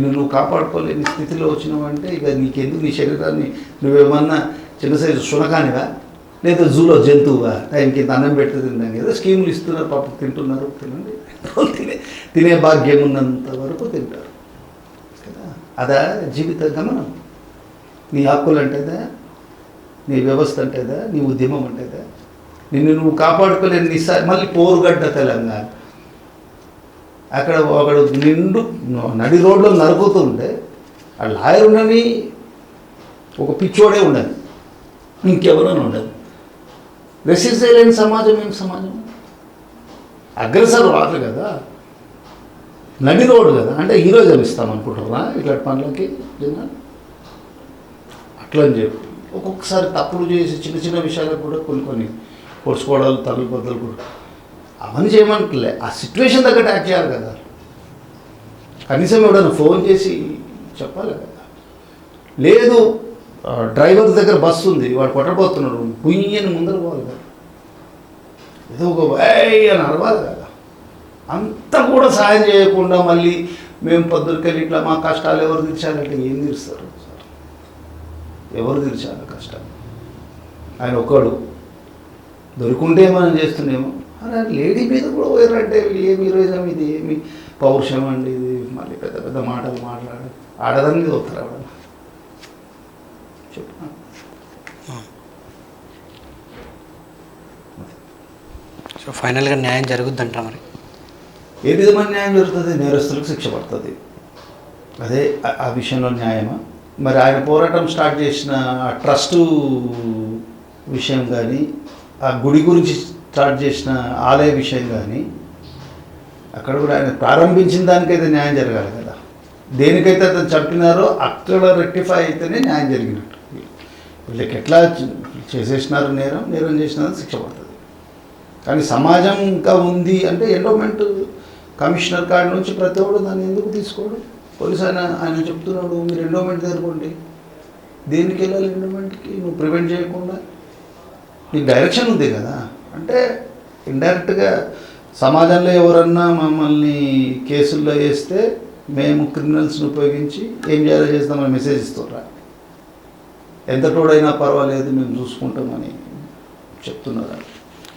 నువ్వు కాపాడుకోలేని స్థితిలో వచ్చినావంటే ఇక నీకెందుకు, నీ శరీరాన్ని నువ్వేమన్నా చిన్న సైజు శునకానివా లేదా జూలో జంతువుగా టైంకి ఇంత అన్నం పెడుతుంది ఏదో స్కీములు ఇస్తున్నారు, పాపం తింటున్నారు. తినే భాగ్యం ఉన్నంత వరకు తింటారు కదా. అదా జీవిత గమనం. నీ హక్కులు అంటేదా, నీ వ్యవస్థ అంటేదా, నీ ఉద్యమం అంటేదా? నువ్వు కాపాడుకోలేని మళ్ళీ పోరుగడ్డ తెలంగాణ. అక్కడ ఒకడు నిండు నడి రోడ్లో నరుకుతుంటే ఆ లాయర్ ఉండని ఒక పిచ్చోడే ఉండదు, ఇంకెవరైనా ఉండదు. రెసిస్ట్ చేయలేని సమాజం ఏం సమాజం? అగ్రెసర్ వాళ్ళు కదా, నడి రోడ్డు కదా. అంటే హీరోయిజం ఇస్తామనుకుంటారా ఇట్లాంటి పనులకి జనాలు? అట్లా అని చెప్పి ఒక్కొక్కసారి తప్పులు చేసి చిన్న చిన్న విషయాలకు కూడా కొన్ని పొడుచుకోవడాలు తల్లి బద్దలు కూడా అవన్నీ చేయమంటలే. ఆ సిచ్యువేషన్ తగ్గట్టు యాక్ట్ చేయాలి కదా. కనీసం ఎవడన్నా ఫోన్ చేసి చెప్పాలి కదా. లేదు డ్రైవర్ దగ్గర బస్సు ఉంది, వాడు కొట్టబోతున్నాడు, పుయ్యని ముందర పోవాలి కదా. ఏదో ఒక వై అని అరవాలి కదా. అంతా కూడా సాయం చేయకుండా మళ్ళీ మేము పొద్దుకెళ్ళి ఇట్లా మా కష్టాలు ఎవరు తీర్చాలంటే ఏం తీరుస్తారు సార్? ఎవరు తీర్చాలి కష్టాలు? ఆయన ఒక్కడు దొరుకుంటే మనం చేస్తున్నామో. అలా లేడీ మీద కూడా పోయారంటే ఏమి హీరోయిజం ఇది, ఏమి పౌరుషం అండి ఇది. మళ్ళీ పెద్ద పెద్ద మాటలు మాట్లాడి ఆడదాని మీద వస్తారు ఆవిడ. చెప్పు సో ఫైనల్గా న్యాయం జరుగుద్దంట మరి? ఏ విధమైన న్యాయం జరుగుతుంది? నేరస్తులకు శిక్ష పడుతుంది. అదే ఆ విషయంలో న్యాయమా? మరి ఆయన పోరాటం స్టార్ట్ చేసిన ఆ ట్రస్టు విషయం కానీ, ఆ గుడి గురించి స్టార్ట్ చేసిన ఆలయ విషయం కానీ, అక్కడ కూడా ఆయన ప్రారంభించిన దానికైతే న్యాయం జరగాలి కదా. దేనికైతే అతను చంపినారో అక్కడ రెక్టిఫై అయితేనే న్యాయం జరిగినట్టు. వీళ్ళకి ఎట్లా చేసేసినారు నేరం చేసినారు శిక్ష పడుతుంది. కానీ సమాజం ఇంకా ఉంది అంటే ఎండోమెంట్ కమిషనర్ కాడి నుంచి ప్రతి ఒక్కడు దాన్ని ఎందుకు తీసుకోడు? పోలీసు ఆయన చెప్తున్నాడు మీరు ఎండోమెంట్ జరగండి. దేనికి వెళ్ళాలి ఎండోమెంట్కి? నువ్వు ప్రివెంట్ చేయకుండా నీకు డైరెక్షన్ ఉంది కదా. అంటే ఇండైరెక్ట్గా సమాజంలో ఎవరన్నా మమ్మల్ని కేసుల్లో వేస్తే మేము క్రిమినల్స్ని ఉపయోగించి ఏం చేయాలో చేస్తామని మెసేజ్ ఇస్తుర్రా. ఎంత తోడైనా పర్వాలేదు మేము చూసుకుంటామని చెప్తున్నారా.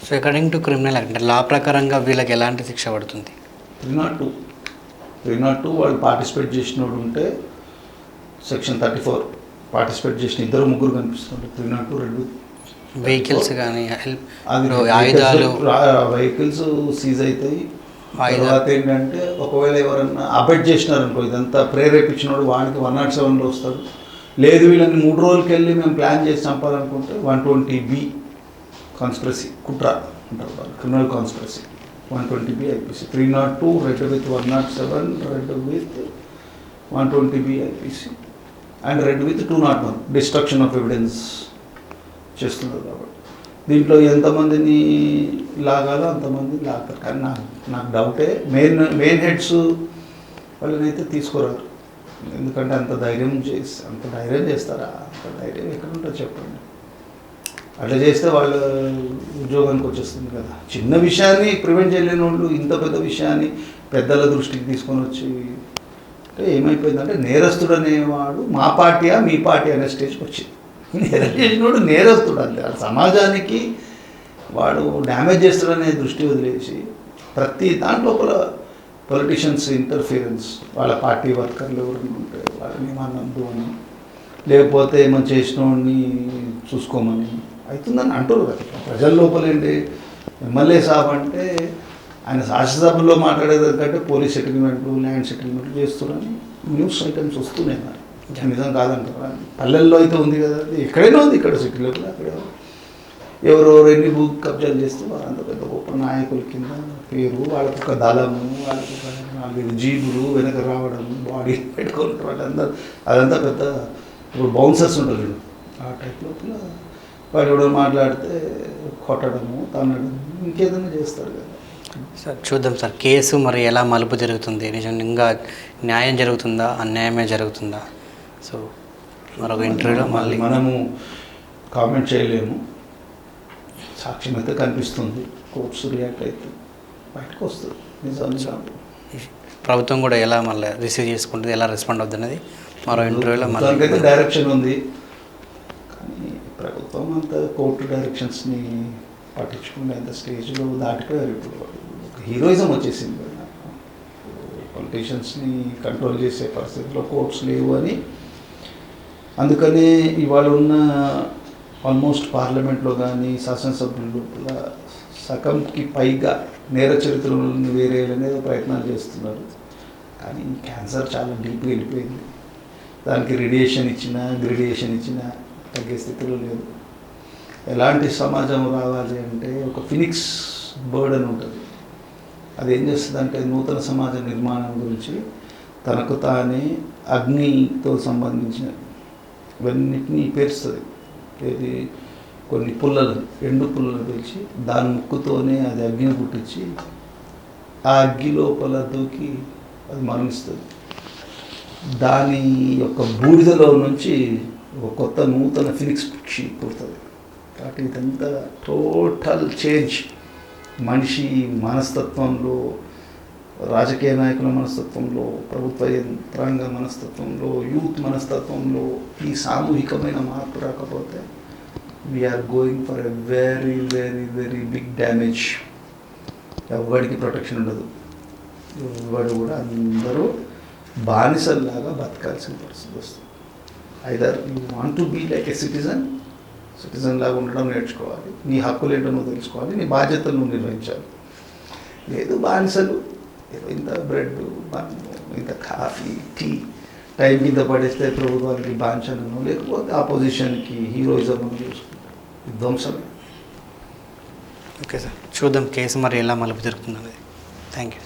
So according to criminal act అంటే లా ప్రకారంగా వీళ్ళకి ఎలాంటి శిక్ష పడుతుంది? 302 వాళ్ళు పార్టిసిపేట్ చేసినోడు ఉంటే సెక్షన్ 34 పార్టిసిపేట్ చేసిన 2-3 కనిపిస్తుంటారు. 302 రెడ్ వెహికల్స్ కానీ ఆయుధాలు వెహికల్స్ సీజ్ అవుతాయి. తర్వాత ఏంటంటే ఒకవేళ ఎవరన్నా అబెట్ చేసినారనుకో, ఇదంతా ప్రేరేపించినోడు వాడికి 107లో వస్తాడు. లేదు వీళ్ళని 3 రోజులకి వెళ్ళి మేము ప్లాన్ చేసి చంపాలనుకుంటే 120B కాన్స్పిరసీ కుట్ర అంటారు వాళ్ళు, criminal conspiracy 120B IPC. 302 red with 107, red with 120B IPC and red with 201 destruction of evidence చేస్తున్నారు. కాబట్టి దీంట్లో ఎంతమందిని లాగాలో అంతమంది లాగారు. కానీ నాకు డౌటే మెయిన్ హెడ్స్ వాళ్ళనైతే తీసుకురారు. ఎందుకంటే అంత ధైర్యం చేస్తారా? అంత ధైర్యం ఎక్కడ ఉంటుందో చెప్పండి. అట్లా చేస్తే వాళ్ళ ఉద్యోగానికి వచ్చేస్తుంది కదా. చిన్న విషయాన్ని ప్రివెంట్ చేయలేని వాళ్ళు ఇంత పెద్ద విషయాన్ని పెద్దల దృష్టికి తీసుకొని వచ్చి అంటే ఏమైపోయిందంటే నేరస్తుడు అనేవాడు మా పార్టీయా మీ పార్టీ అనే స్టేజ్కి వచ్చింది. నేరం చేసినోడు నేరస్తుడు అంతే. సమాజానికి వాడు డ్యామేజ్ చేస్తాడనే దృష్టి వదిలేసి ప్రతి దాంట్లో పొలిటీషియన్స్ ఇంటర్ఫియరెన్స్, వాళ్ళ పార్టీ వర్కర్లు ఎవరైనా ఉంటే వాళ్ళని ఏమన్నద్దు అని, లేకపోతే ఏమో చేసిన వాడిని చూసుకోమని అవుతుందని అంటారు కదా. ప్రజల లోపల ఏంటి ఎమ్మెల్యే సాబ్ అంటే ఆయన శాసనసభలో మాట్లాడేదానికంటే పోలీస్ సెటిల్మెంట్లు ల్యాండ్ సెటిల్మెంట్లు చేస్తున్నారని న్యూస్ ఐటమ్స్ వస్తున్నాయి. మరి నిజం కాదంటారా? పల్లెల్లో అయితే ఉంది కదా, ఎక్కడైనా ఉంది. ఇక్కడ సిటీలో కూడా అక్కడ ఎవరెవరు ఎన్ని భూ కబ్జాలు చేస్తే వాళ్ళంత పెద్ద గొప్ప నాయకుల కింద పేరు, వాళ్ళకు ఒక దళము, వాళ్ళకు ఒక 4 జీబులు వెనక రావడం, బాడీ పెట్టుకొని వాళ్ళందరూ అదంతా పెద్ద ఇప్పుడు బౌన్సర్స్ ఉంటారు ఆ టైప్ లోపల వాడు ఎవడో మాట్లాడితే కొట్టడము, తనడము, ఇంకేదైనా చేస్తారు కదా. సార్ చూద్దాం సార్, కేసు మరి ఎలా మలుపు జరుగుతుంది, నిజంగా న్యాయం జరుగుతుందా అన్యాయమే జరుగుతుందా? సో మరొక ఇంటర్వ్యూలో మళ్ళీ మనము కామెంట్ చేయలేము. సాక్ష్యం అయితే కనిపిస్తుంది, కోర్ట్స్ రియాక్ట్ అయితే బయటకు వస్తుంది నిజం. ప్రభుత్వం కూడా ఎలా మళ్ళీ రిసీవ్ చేసుకుంటుంది, ఎలా రెస్పాండ్ అవుతుంది అనేది మరో ఇంటర్వ్యూలో మళ్ళీ డైరెక్షన్ ఉంది. కానీ ప్రభుత్వం అంత కోర్టు డైరెక్షన్స్ని పట్టించుకునే అంత స్టేజ్లో దాటిపోయారు. ఇప్పుడు హీరోయిజం వచ్చేసింది. పొలిటీషియన్స్ని కంట్రోల్ చేసే పరిస్థితిలో కోర్ట్స్ లేవు అని, అందుకనే ఇవాళ ఉన్న ఆల్మోస్ట్ పార్లమెంట్లో కానీ శాసనసభ్యులు సగంకి పైగా నేర చరిత్రలను వేరేయాలనేది ప్రయత్నాలు చేస్తున్నారు. కానీ క్యాన్సర్ చాలా డీప్గా వెళ్ళిపోయింది. దానికి రేడియేషన్ ఇచ్చినా గ్రేడియేషన్ ఇచ్చినా తగ్గే స్థితిలో లేదు. ఎలాంటి సమాజం రావాలి అంటే ఒక ఫినిక్స్ బర్డ్ అని ఉంటుంది. అది ఏం చేస్తుంది అంటే నూతన సమాజ నిర్మాణం గురించి తనకు తానే అగ్నితో సంబంధించిన ఇవన్నిటినీ పేరుస్తుంది. ఏది కొన్ని పుల్లలు, ఎండు పుల్లలు పేర్చి దాని ముక్కుతోనే అది అగ్ని పుట్టించి ఆ అగ్గి లోపల దూకి అది మరణిస్తుంది. దాని యొక్క బూడిదలో నుంచి ఒక కొత్త నూతన ఫినిక్స్ పక్షి పుడుతుంది. కాబట్టి ఇదంతా టోటల్ చేంజ్ మనిషి మనస్తత్వంలో, రాజకీయ నాయకుల మనస్తత్వంలో, ప్రభుత్వ యంత్రాంగ మనస్తత్వంలో, యూత్ మనస్తత్వంలో ఈ సామూహికమైన మార్పు రాకపోతే we're going for a very very very big damage. ఎవరికి ప్రొటెక్షన్ ఉండదు. ఎవరు కూడా అందరూ బానిసల్లాగా బతకాల్సిన పరిస్థితి వస్తుంది. Either you want to be like a citizen లాగా ఉండడం నేర్చుకోవాలి, నీ హక్కులు ఏంటో నువ్వు తెలుసుకోవాలి, నీ బాధ్యతలు నువ్వు నిర్వహించాలి. లేదు బానిసలు ఏదో ఇంత బ్రెడ్, ఇంత కాఫీ, టీ టైం కింద పడేస్తే ప్రభుత్వానికి బాంఛనను, లేకపోతే ఆపోజిషన్కి హీరోయిజం చూసుకుంటాం, విధ్వంసమే. ఓకే సార్, చూద్దాం కేసు మరి ఎలా మలుపు జరుగుతుంది అనేది. Thank you.